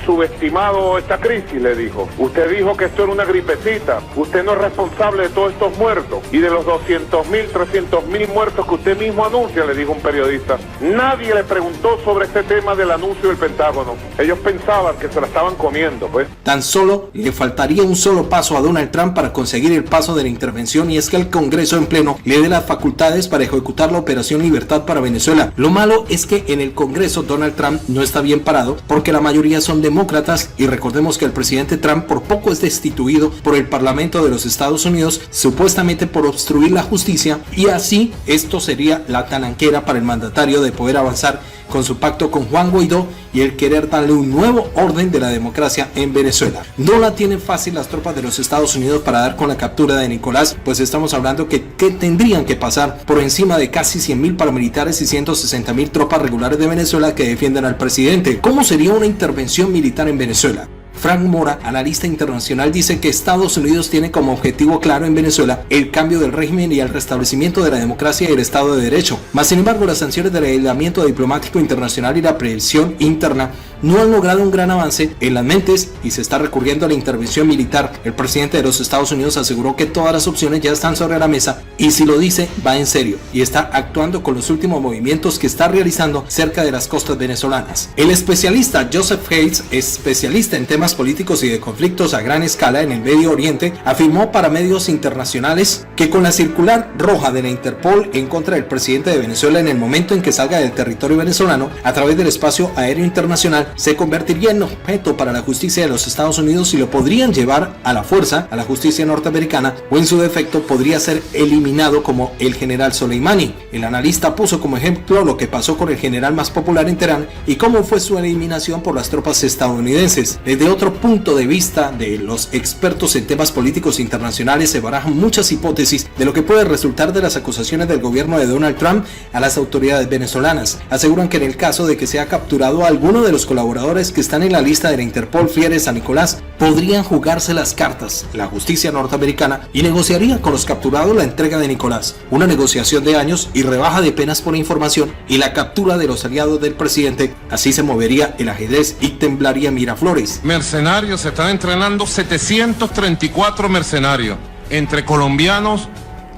subestimado esta crisis, le dijo. Usted dijo que esto era una gripecita. Usted no es responsable de todos estos muertos y de los 200.000, 300.000 muertos que usted mismo anuncia, le dijo un periodista. Nadie le preguntó sobre este tema del anuncio del Pentágono. Ellos pensaban que se la estaban comiendo, pues. Tan solo le faltaría un solo paso a Donald Trump para conseguir el paso de la intervención, y es que el Congreso en pleno le dé las facultades para ejecutar la Operación Libertad para Venezuela. Lo malo es que en el Congreso Donald Trump no está bien parado, porque la mayoría son demócratas, y recordemos que el presidente Trump por poco es destituido por el Parlamento de los Estados Unidos, supuestamente por obstruir la justicia, y así esto sería la talanquera para el mandatario de poder avanzar con su pacto con Juan Guaidó y el querer darle un nuevo orden de la democracia en Venezuela. No la tienen fácil las tropas de los Estados Unidos para dar con la captura de Nicolás, pues estamos hablando que tendrían que pasar por encima de casi 100.000 paramilitares y 160.000 tropas regulares de Venezuela que defienden al presidente. ¿Cómo sería una intervención militar en Venezuela? Frank Mora, analista internacional, dice que Estados Unidos tiene como objetivo claro en Venezuela el cambio del régimen y el restablecimiento de la democracia y el Estado de Derecho. Mas, sin embargo, las sanciones del aislamiento diplomático internacional y la presión interna no han logrado un gran avance en las mentes y se está recurriendo a la intervención militar. El presidente de los Estados Unidos aseguró que todas las opciones ya están sobre la mesa, y si lo dice, va en serio y está actuando con los últimos movimientos que está realizando cerca de las costas venezolanas. El especialista Joseph Hayes, especialista en temas temas políticos y de conflictos a gran escala en el Medio Oriente, afirmó para medios internacionales que con la circular roja de la Interpol en contra del presidente de Venezuela en el momento en que salga del territorio venezolano a través del espacio aéreo internacional, se convertiría en objeto para la justicia de los Estados Unidos y lo podrían llevar a la fuerza a la justicia norteamericana, o en su defecto podría ser eliminado como el general Soleimani. El analista puso como ejemplo lo que pasó con el general más popular en Teherán y cómo fue su eliminación por las tropas estadounidenses. Desde otro punto de vista de los expertos en temas políticos internacionales, se barajan muchas hipótesis de lo que puede resultar de las acusaciones del gobierno de Donald Trump a las autoridades venezolanas. Aseguran que en el caso de que sea capturado a alguno de los colaboradores que están en la lista de la Interpol fieles a Nicolás, podrían jugarse las cartas la justicia norteamericana y negociaría con los capturados la entrega de Nicolás, una negociación de años y rebaja de penas por información y la captura de los aliados del presidente. Así se movería el ajedrez y temblaría Miraflores. Mercenarios, se están entrenando 734 mercenarios entre colombianos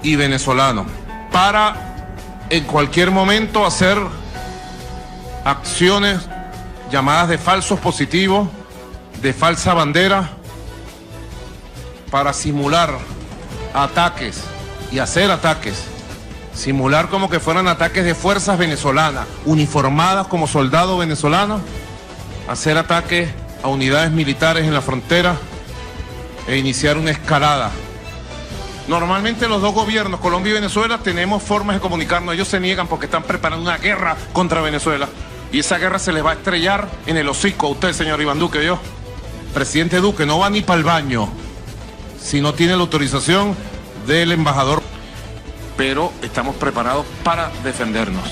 y venezolanos para en cualquier momento hacer acciones llamadas de falsos positivos, de falsa bandera, para simular ataques y hacer ataques, simular como que fueran ataques de fuerzas venezolanas, uniformadas como soldados venezolanos, hacer ataques a unidades militares en la frontera e iniciar una escalada. Normalmente los dos gobiernos, Colombia y Venezuela, tenemos formas de comunicarnos. Ellos se niegan porque están preparando una guerra contra Venezuela. Y esa guerra se les va a estrellar en el hocico a usted, señor Iván Duque. Yo, presidente Duque, no va ni para el baño si no tiene la autorización del embajador. Pero estamos preparados para defendernos.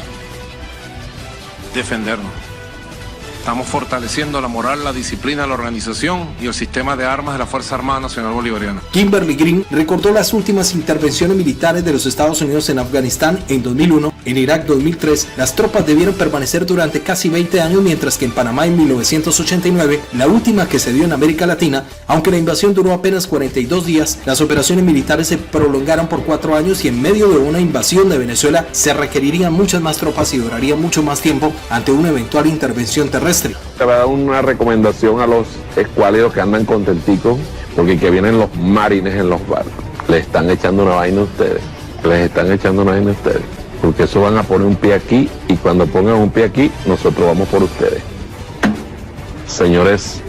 Estamos fortaleciendo la moral, la disciplina, la organización y el sistema de armas de la Fuerza Armada Nacional Bolivariana. Kimberly Green recordó las últimas intervenciones militares de los Estados Unidos en Afganistán en 2001, en Irak 2003. Las tropas debieron permanecer durante casi 20 años, mientras que en Panamá en 1989, la última que se dio en América Latina, aunque la invasión duró apenas 42 días, las operaciones militares se prolongaron por 4 años y en medio de una invasión de Venezuela se requerirían muchas más tropas y duraría mucho más tiempo ante una eventual intervención terrestre. Te va a dar una recomendación a los escuálidos que andan contenticos, porque que vienen los marines en los barcos. Les están echando una vaina a ustedes. Porque eso van a poner un pie aquí y cuando pongan un pie aquí, nosotros vamos por ustedes. Señores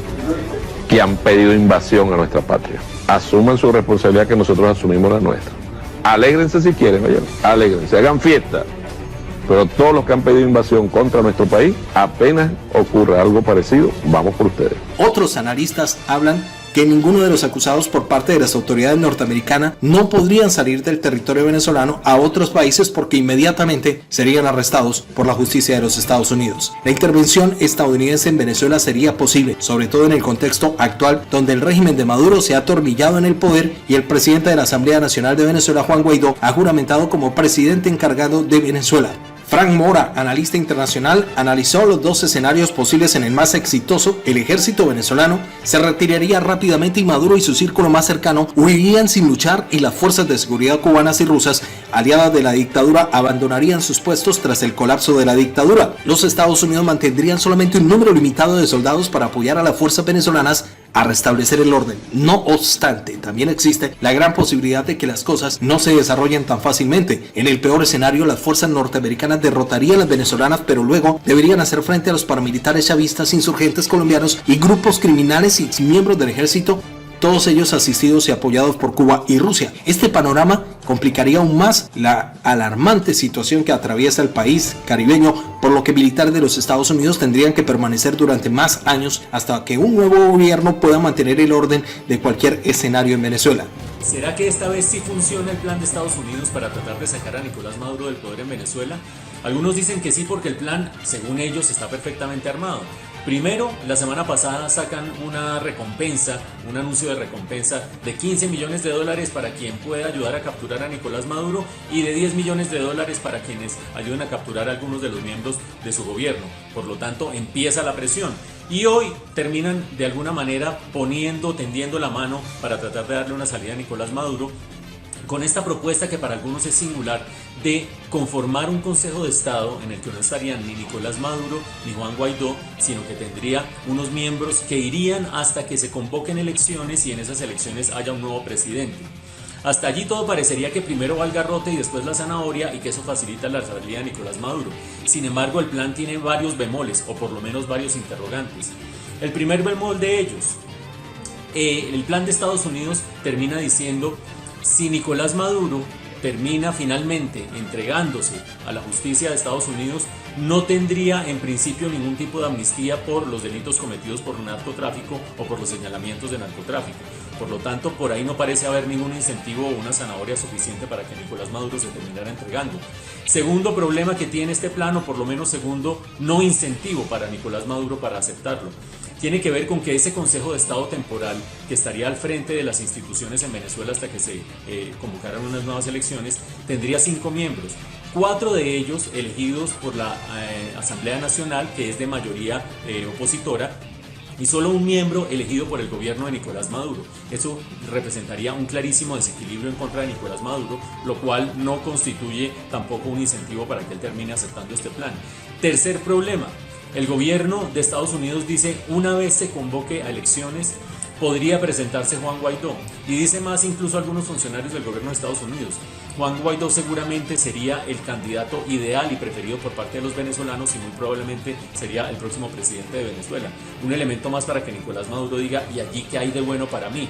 que han pedido invasión a nuestra patria, asuman su responsabilidad que nosotros asumimos la nuestra. Alégrense si quieren, oye, alégrense, hagan fiesta. Pero todos los que han pedido invasión contra nuestro país, apenas ocurra algo parecido, vamos por ustedes. Otros analistas hablan que ninguno de los acusados por parte de las autoridades norteamericanas no podrían salir del territorio venezolano a otros países porque inmediatamente serían arrestados por la justicia de los Estados Unidos. La intervención estadounidense en Venezuela sería posible, sobre todo en el contexto actual donde el régimen de Maduro se ha atornillado en el poder y el presidente de la Asamblea Nacional de Venezuela, Juan Guaidó, ha juramentado como presidente encargado de Venezuela. Frank Mora, analista internacional, analizó los dos escenarios posibles. En el más exitoso, el ejército venezolano se retiraría rápidamente y Maduro y su círculo más cercano huirían sin luchar y las fuerzas de seguridad cubanas y rusas, aliadas de la dictadura, abandonarían sus puestos tras el colapso de la dictadura. Los Estados Unidos mantendrían solamente un número limitado de soldados para apoyar a las fuerzas venezolanas a restablecer el orden. No obstante, también existe la gran posibilidad de que las cosas no se desarrollen tan fácilmente. En el peor escenario, las fuerzas norteamericanas derrotarían a las venezolanas, pero luego deberían hacer frente a los paramilitares chavistas, insurgentes colombianos y grupos criminales y miembros del ejército, todos ellos asistidos y apoyados por Cuba y Rusia. Este panorama complicaría aún más la alarmante situación que atraviesa el país caribeño, por lo que militares de los Estados Unidos tendrían que permanecer durante más años hasta que un nuevo gobierno pueda mantener el orden de cualquier escenario en Venezuela. ¿Será que esta vez sí funciona el plan de Estados Unidos para tratar de sacar a Nicolás Maduro del poder en Venezuela? Algunos dicen que sí, porque el plan, según ellos, está perfectamente armado. Primero, la semana pasada sacan una recompensa, un anuncio de recompensa de $15 millones para quien pueda ayudar a capturar a Nicolás Maduro y de $10 millones para quienes ayuden a capturar a algunos de los miembros de su gobierno. Por lo tanto, empieza la presión. Y hoy terminan de alguna manera tendiendo la mano para tratar de darle una salida a Nicolás Maduro, con esta propuesta que para algunos es singular de conformar un Consejo de Estado en el que no estarían ni Nicolás Maduro ni Juan Guaidó, sino que tendría unos miembros que irían hasta que se convoquen elecciones y en esas elecciones haya un nuevo presidente. Hasta allí todo parecería que primero va el garrote y después la zanahoria y que eso facilita la salida de Nicolás Maduro. Sin embargo, el plan tiene varios bemoles, o por lo menos varios interrogantes. El primer bemol de ellos, el plan de Estados Unidos termina diciendo: si Nicolás Maduro termina finalmente entregándose a la justicia de Estados Unidos, no tendría en principio ningún tipo de amnistía por los delitos cometidos por narcotráfico o por los señalamientos de narcotráfico. Por lo tanto, por ahí no parece haber ningún incentivo o una zanahoria suficiente para que Nicolás Maduro se terminara entregando. Segundo problema que tiene este plan, o por lo menos segundo no incentivo para Nicolás Maduro para aceptarlo, tiene que ver con que ese Consejo de Estado temporal, que estaría al frente de las instituciones en Venezuela hasta que se convocaran unas nuevas elecciones, tendría 5 miembros, 4 de ellos elegidos por la Asamblea Nacional, que es de mayoría opositora, y solo un miembro elegido por el gobierno de Nicolás Maduro. Eso representaría un clarísimo desequilibrio en contra de Nicolás Maduro, lo cual no constituye tampoco un incentivo para que él termine aceptando este plan. Tercer problema. El gobierno de Estados Unidos dice: una vez se convoque a elecciones, podría presentarse Juan Guaidó. Y dice más incluso algunos funcionarios del gobierno de Estados Unidos: Juan Guaidó seguramente sería el candidato ideal y preferido por parte de los venezolanos y muy probablemente sería el próximo presidente de Venezuela. Un elemento más para que Nicolás Maduro diga: ¿y allí qué hay de bueno para mí?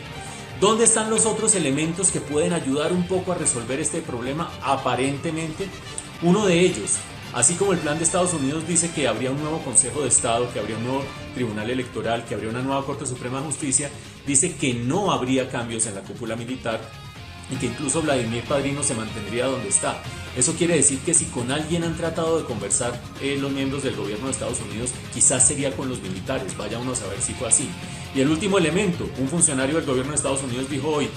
¿Dónde están los otros elementos que pueden ayudar un poco a resolver este problema? Aparentemente, uno de ellos, así como el plan de Estados Unidos dice que habría un nuevo Consejo de Estado, que habría un nuevo Tribunal Electoral, que habría una nueva Corte Suprema de Justicia, dice que no habría cambios en la cúpula militar y que incluso Vladimir Padrino se mantendría donde está. Eso quiere decir que si con alguien han tratado de conversar los miembros del gobierno de Estados Unidos, quizás sería con los militares. Vaya uno a saber si fue así. Y el último elemento, un funcionario del gobierno de Estados Unidos dijo hoy: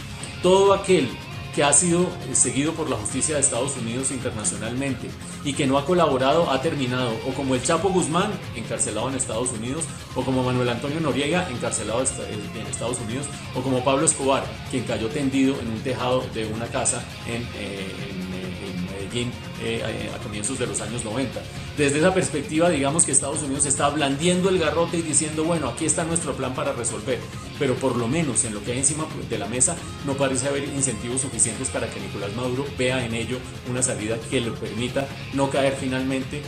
todo aquel que ha sido seguido por la justicia de Estados Unidos internacionalmente y que no ha colaborado ha terminado o como el Chapo Guzmán, encarcelado en Estados Unidos, o como Manuel Antonio Noriega, encarcelado en Estados Unidos, o como Pablo Escobar, quien cayó tendido en un tejado de una casa en Medellín a comienzos de los años 90. Desde esa perspectiva, digamos que Estados Unidos está blandiendo el garrote y diciendo: bueno, aquí está nuestro plan para resolver, pero por lo menos en lo que hay encima de la mesa no parece haber incentivos suficientes para que Nicolás Maduro vea en ello una salida que le permita no caer finalmente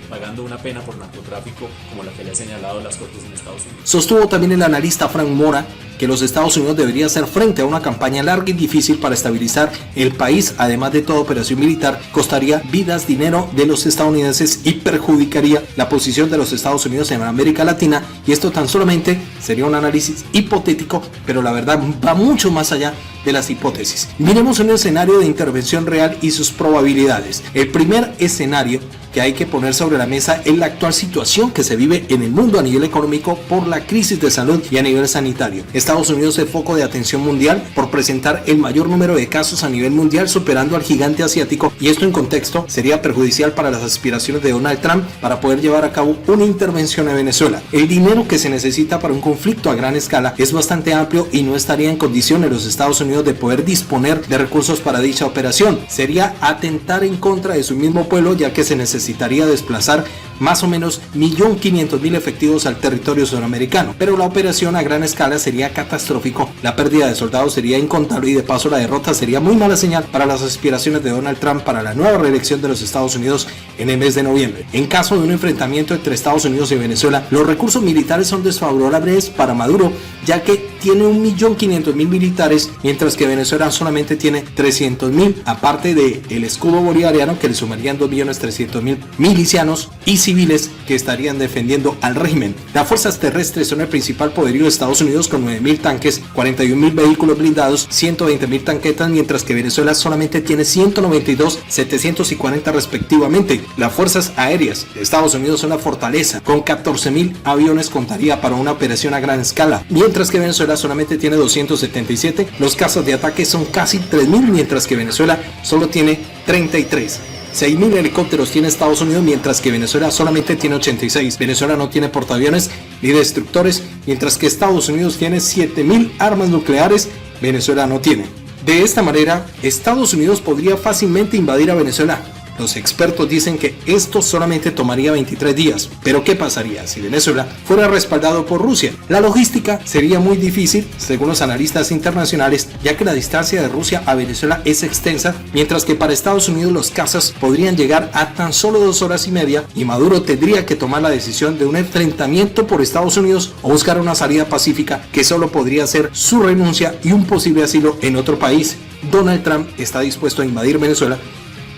pagando una pena por narcotráfico como la que le ha señalado las Cortes en Estados Unidos. Sostuvo también el analista Frank Mora que los Estados Unidos deberían hacer frente a una campaña larga y difícil para estabilizar el país. Además de toda operación militar, costaría vidas, dinero de los estadounidenses y perjudicaría la posición de los Estados Unidos en América Latina. Y esto tan solamente sería un análisis hipotético, pero la verdad va mucho más allá de las hipótesis. Miremos un escenario de intervención real y sus probabilidades. El primer escenario que hay que poner sobre la mesa es la actual situación que se vive en el mundo a nivel económico por la crisis de salud y a nivel sanitario. Estados Unidos es foco de atención mundial por presentar el mayor número de casos a nivel mundial, superando al gigante asiático, y esto en contexto sería perjudicial para las aspiraciones de Donald Trump para poder llevar a cabo una intervención en Venezuela. El dinero que se necesita para un conflicto a gran escala es bastante amplio y no estaría en condiciones los Estados Unidos de poder disponer de recursos para dicha operación. Sería atentar en contra de su mismo pueblo, ya que se necesitaría desplazar más o menos 1.500.000 efectivos al territorio sudamericano, pero la operación a gran escala sería catastrófico, la pérdida de soldados sería incontable y de paso la derrota sería muy mala señal para las aspiraciones de Donald Trump para la nueva reelección de los Estados Unidos en el mes de noviembre. En caso de un enfrentamiento entre Estados Unidos y Venezuela, los recursos militares son desfavorables para Maduro, ya que tiene 1.500.000 militares, mientras que Venezuela solamente tiene 300.000, aparte del escudo bolivariano que le sumarían 2.300.000 milicianos y civiles que estarían defendiendo al régimen. Las fuerzas terrestres son el principal poderío de Estados Unidos con 9.000 tanques, 41.000 vehículos blindados, 120.000 tanquetas, mientras que Venezuela solamente tiene 192, 740 respectivamente. Las fuerzas aéreas de Estados Unidos son la fortaleza, con 14.000 aviones contaría para una operación a gran escala, mientras que Venezuela solamente tiene 277. Los casos de ataque son casi 3.000, mientras que Venezuela solo tiene 33. 6.000 helicópteros tiene Estados Unidos, mientras que Venezuela solamente tiene 86. Venezuela no tiene portaaviones ni destructores, mientras que Estados Unidos tiene 7.000 armas nucleares, Venezuela no tiene. De esta manera, Estados Unidos podría fácilmente invadir a Venezuela. Los expertos dicen que esto solamente tomaría 23 días. Pero ¿qué pasaría si Venezuela fuera respaldado por Rusia? La logística sería muy difícil, según los analistas internacionales, ya que la distancia de Rusia a Venezuela es extensa, mientras que para Estados Unidos los cazas podrían llegar a tan solo 2 horas y media y Maduro tendría que tomar la decisión de un enfrentamiento por Estados Unidos o buscar una salida pacífica que solo podría ser su renuncia y un posible asilo en otro país. Donald Trump está dispuesto a invadir Venezuela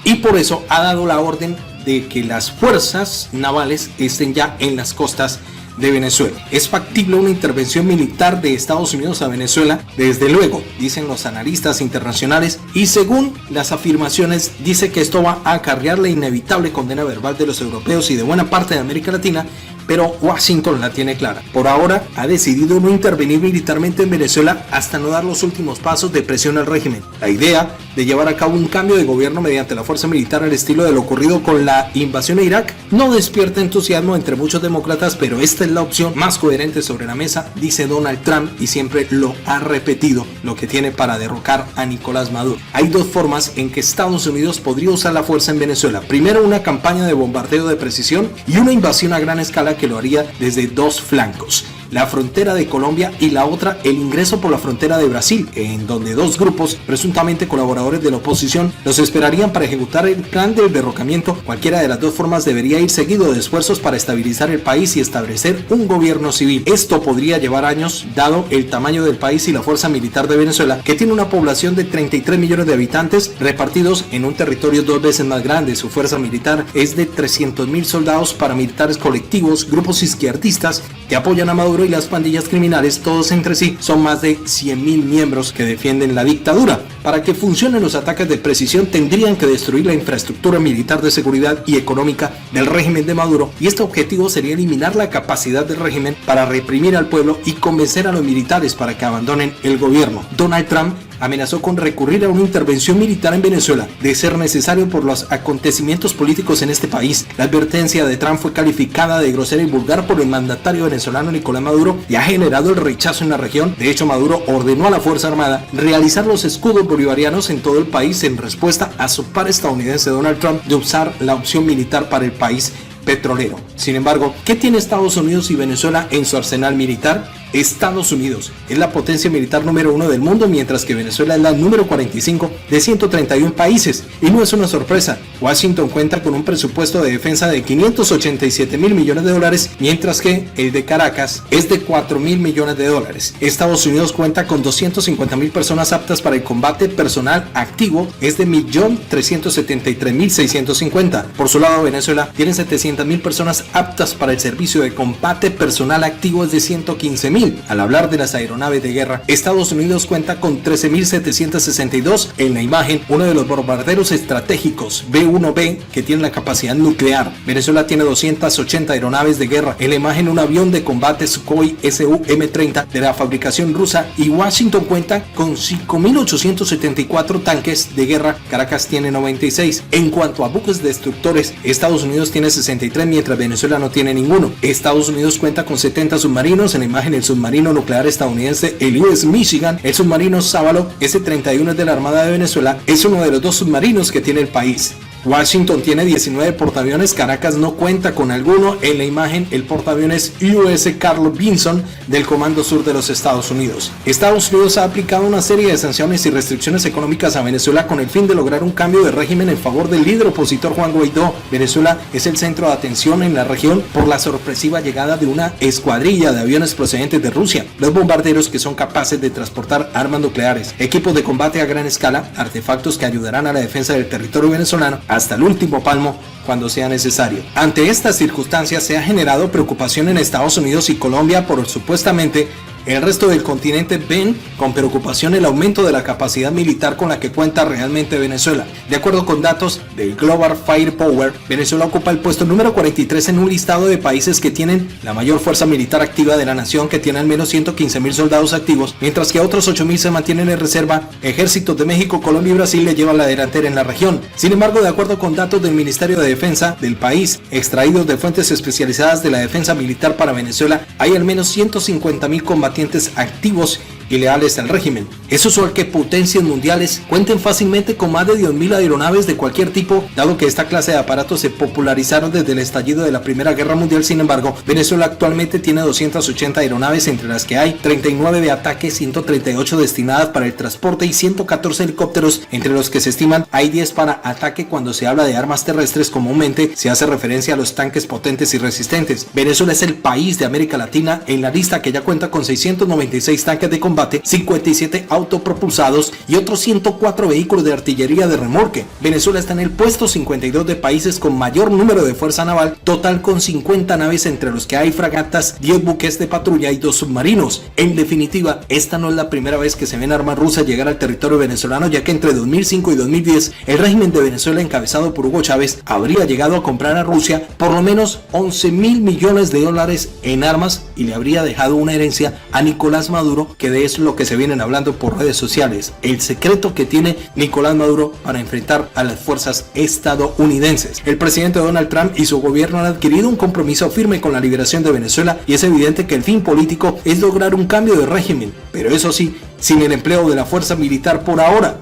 y por eso ha dado la orden de que las fuerzas navales estén ya en las costas de Venezuela. ¿Es factible una intervención militar de Estados Unidos a Venezuela? Desde luego, dicen los analistas internacionales, y según las afirmaciones, dice que esto va a acarrear la inevitable condena verbal de los europeos y de buena parte de América Latina, pero Washington la tiene clara. Por ahora ha decidido no intervenir militarmente en Venezuela hasta no dar los últimos pasos de presión al régimen. La idea de llevar a cabo un cambio de gobierno mediante la fuerza militar al estilo de lo ocurrido con la invasión a Irak no despierta entusiasmo entre muchos demócratas, pero esta es la opción más coherente sobre la mesa, dice Donald Trump, y siempre lo ha repetido, lo que tiene para derrocar a Nicolás Maduro. Hay dos formas en que Estados Unidos podría usar la fuerza en Venezuela. Primero, una campaña de bombardeo de precisión y una invasión a gran escala que lo haría desde dos flancos, la frontera de Colombia y la otra el ingreso por la frontera de Brasil, en donde dos grupos presuntamente colaboradores de la oposición los esperarían para ejecutar el plan del derrocamiento. Cualquiera de las dos formas debería ir seguido de esfuerzos para estabilizar el país y establecer un gobierno civil. Esto podría llevar años, dado el tamaño del país y la fuerza militar de Venezuela, que tiene una población de 33 millones de habitantes repartidos en un territorio 2 veces más grande. Su fuerza militar es de 300.000 soldados, paramilitares colectivos, grupos izquierdistas que apoyan a Maduro y las pandillas criminales, todos entre sí son más de 100.000 miembros que defienden la dictadura. Para que funcionen los ataques de precisión tendrían que destruir la infraestructura militar de seguridad y económica del régimen de Maduro, y este objetivo sería eliminar la capacidad del régimen para reprimir al pueblo y convencer a los militares para que abandonen el gobierno. Donald Trump amenazó con recurrir a una intervención militar en Venezuela, de ser necesario por los acontecimientos políticos en este país. La advertencia de Trump fue calificada de grosera y vulgar por el mandatario venezolano Nicolás Maduro y ha generado el rechazo en la región. De hecho, Maduro ordenó a la Fuerza Armada realizar los escudos bolivarianos en todo el país en respuesta a su par estadounidense Donald Trump de usar la opción militar para el país petrolero. Sin embargo, ¿qué tiene Estados Unidos y Venezuela en su arsenal militar? Estados Unidos es la potencia militar número 1 del mundo, mientras que Venezuela es la número 45 de 131 países. Y no es una sorpresa, Washington cuenta con un presupuesto de defensa de 587.000 millones de dólares, mientras que el de Caracas es de 4.000 millones de dólares. Estados Unidos cuenta con 250.000 personas aptas para el combate, personal activo es de 1.373.650. Por su lado, Venezuela tiene 700.000 personas aptas para el servicio de combate, personal activo es de 115.000. Al hablar de las aeronaves de guerra, Estados Unidos cuenta con 13.762. En la imagen, uno de los bombarderos estratégicos B-1B que tiene la capacidad nuclear. Venezuela tiene 280 aeronaves de guerra. En la imagen, un avión de combate Sukhoi Su-M30 de la fabricación rusa, y Washington cuenta con 5.874 tanques de guerra. Caracas tiene 96. En cuanto a buques destructores, Estados Unidos tiene 63, mientras Venezuela no tiene ninguno. Estados Unidos cuenta con 70 submarinos. En la imagen, el submarino nuclear estadounidense, el US Michigan, el submarino Sábalo S-31 es de la Armada de Venezuela, es uno de los dos submarinos que tiene el país. Washington tiene 19 portaaviones, Caracas no cuenta con alguno. En la imagen, el portaaviones US Carl Vinson del Comando Sur de los Estados Unidos. Estados Unidos ha aplicado una serie de sanciones y restricciones económicas a Venezuela con el fin de lograr un cambio de régimen en favor del líder opositor Juan Guaidó. Venezuela es el centro de atención en la región por la sorpresiva llegada de una escuadrilla de aviones procedentes de Rusia, los bombarderos que son capaces de transportar armas nucleares, equipos de combate a gran escala, artefactos que ayudarán a la defensa del territorio venezolano hasta el último palmo cuando sea necesario. Ante estas circunstancias se ha generado preocupación en Estados Unidos y Colombia por supuestamente el resto del continente ven con preocupación el aumento de la capacidad militar con la que cuenta realmente Venezuela. De acuerdo con datos del Global Firepower, Venezuela ocupa el puesto número 43 en un listado de países que tienen la mayor fuerza militar activa de la nación, que tiene al menos 115.000 soldados activos, mientras que otros 8.000 se mantienen en reserva. Ejércitos de México, Colombia y Brasil le llevan la delantera en la región. Sin embargo, de acuerdo con datos del Ministerio de Defensa del país, extraídos de fuentes especializadas de la defensa militar para Venezuela, hay al menos 150.000 combatientes activos y leales al régimen. Eso es que potencias mundiales cuenten fácilmente con más de 10.000 aeronaves de cualquier tipo, dado que esta clase de aparatos se popularizaron desde el estallido de la Primera Guerra Mundial. Sin embargo, Venezuela actualmente tiene 280 aeronaves, entre las que hay 39 de ataque, 138 destinadas para el transporte y 114 helicópteros, entre los que se estiman hay 10 para ataque. Cuando se habla de armas terrestres, comúnmente se hace referencia a los tanques potentes y resistentes. Venezuela es el país de América Latina en la lista que ya cuenta con 696 tanques de combate, 57 autopropulsados y otros 104 vehículos de artillería de remolque. Venezuela está en el puesto 52 de países con mayor número de fuerza naval, total con 50 naves, entre los que hay fragatas, 10 buques de patrulla y 2 submarinos. En definitiva, esta no es la primera vez que se ven armas rusas llegar al territorio venezolano, ya que entre 2005 y 2010 el régimen de Venezuela, encabezado por Hugo Chávez, habría llegado a comprar a Rusia por lo menos 11.000 millones de dólares en armas y le habría dejado una herencia a Nicolás Maduro, que de eso es lo que se vienen hablando por redes sociales, el secreto que tiene Nicolás Maduro para enfrentar a las fuerzas estadounidenses. El presidente Donald Trump y su gobierno han adquirido un compromiso firme con la liberación de Venezuela y es evidente que el fin político es lograr un cambio de régimen, pero eso sí, sin el empleo de la fuerza militar por ahora.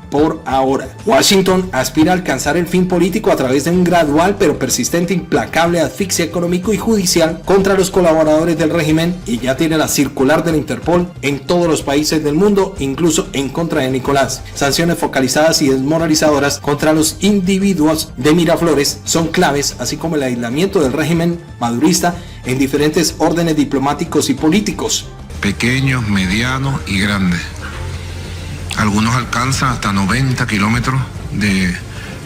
Washington aspira a alcanzar el fin político a través de un gradual pero persistente, implacable asfixia económico y judicial contra los colaboradores del régimen, y ya tiene la circular de la Interpol en todos los países del mundo, incluso en contra de Nicolás. Sanciones focalizadas y desmoralizadoras contra los individuos de Miraflores son claves, así como el aislamiento del régimen madurista en diferentes órdenes diplomáticos y políticos. Pequeños, medianos y grandes. Algunos alcanzan hasta 90 kilómetros de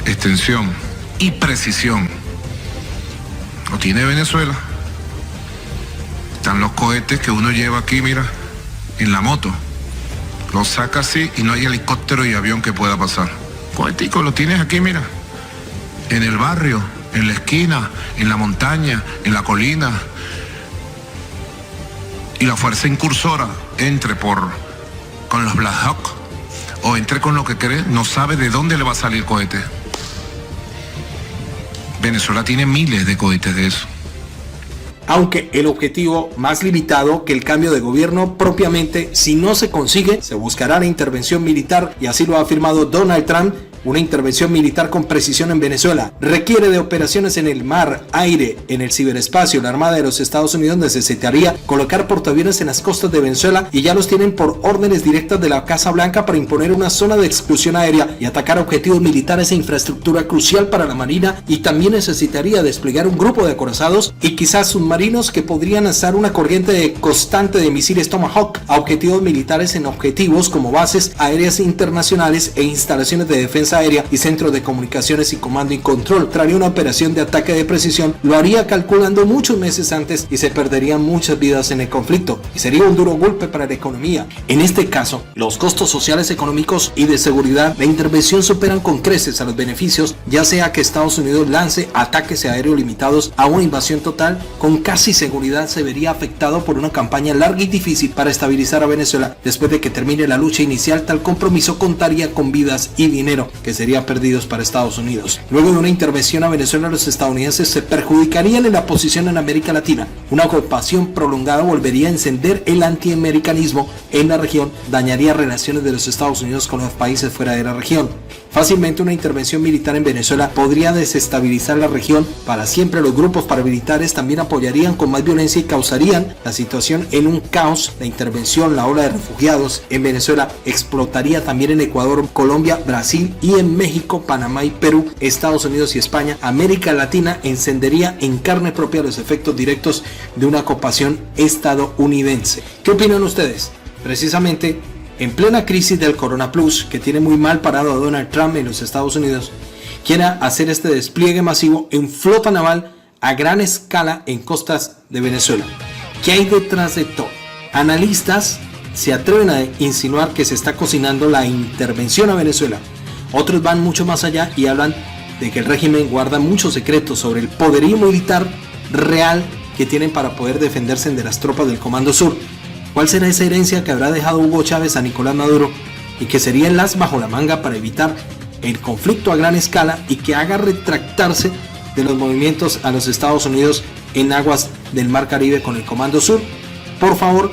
extensión y precisión. Lo tiene Venezuela. Están los cohetes que uno lleva aquí, mira, en la moto. Los saca así y no hay helicóptero y avión que pueda pasar. Cohetico lo tienes aquí, mira, en el barrio, en la esquina, en la montaña, en la colina. Y la fuerza incursora entre con los Black Hawk o entre con lo que cree, no sabe de dónde le va a salir cohete. Venezuela tiene miles de cohetes de eso. Aunque el objetivo más limitado que el cambio de gobierno propiamente, si no se consigue, se buscará la intervención militar, y así lo ha afirmado Donald Trump. Una intervención militar con precisión en Venezuela requiere de operaciones en el mar, aire, en el ciberespacio. La Armada de los Estados Unidos necesitaría colocar portaaviones en las costas de Venezuela, y ya los tienen por órdenes directas de la Casa Blanca para imponer una zona de exclusión aérea y atacar objetivos militares e infraestructura crucial para la Marina, y también necesitaría desplegar un grupo de acorazados y quizás submarinos que podrían lanzar una corriente constante de misiles Tomahawk a objetivos militares en objetivos como bases aéreas internacionales e instalaciones de defensa aérea y centros de comunicaciones y comando y control. Traería una operación de ataque de precisión, lo haría calculando muchos meses antes y se perderían muchas vidas en el conflicto, y sería un duro golpe para la economía. En este caso, los costos sociales, económicos y de seguridad, la intervención superan con creces a los beneficios, ya sea que Estados Unidos lance ataques aéreos limitados a una invasión total, con casi seguridad se vería afectado por una campaña larga y difícil para estabilizar a Venezuela. Después de que termine la lucha inicial, tal compromiso contaría con vidas y dinero que serían perdidos para Estados Unidos. Luego de una intervención a Venezuela, los estadounidenses se perjudicarían en la posición en América Latina. Una ocupación prolongada volvería a encender el antiamericanismo en la región, dañaría relaciones de los Estados Unidos con los países fuera de la región. Fácilmente una intervención militar en Venezuela podría desestabilizar la región para siempre. Los grupos paramilitares también apoyarían con más violencia y causarían la situación en un caos. La intervención, la ola de refugiados en Venezuela explotaría también en Ecuador, Colombia, Brasil y en México, Panamá y Perú, Estados Unidos y España. América Latina encendería en carne propia los efectos directos de una ocupación estadounidense. ¿Qué opinan ustedes? Precisamente en plena crisis del Corona Plus, que tiene muy mal parado a Donald Trump en los Estados Unidos, quiera hacer este despliegue masivo en flota naval a gran escala en costas de Venezuela. ¿Qué hay detrás de todo? Analistas se atreven a insinuar que se está cocinando la intervención a Venezuela. Otros van mucho más allá y hablan de que el régimen guarda muchos secretos sobre el poderío militar real que tienen para poder defenderse de las tropas del Comando Sur. ¿Cuál será esa herencia que habrá dejado Hugo Chávez a Nicolás Maduro y que sería el as bajo la manga para evitar el conflicto a gran escala y que haga retractarse de los movimientos a los Estados Unidos en aguas del Mar Caribe con el Comando Sur? Por favor,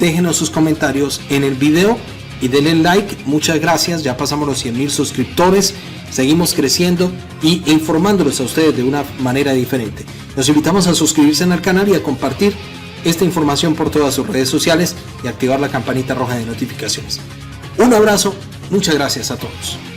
déjenos sus comentarios en el video y denle like. Muchas gracias, ya pasamos los 100.000 suscriptores, seguimos creciendo y informándolos a ustedes de una manera diferente. Los invitamos a suscribirse al canal y a compartir esta información por todas sus redes sociales y activar la campanita roja de notificaciones. Un abrazo, muchas gracias a todos.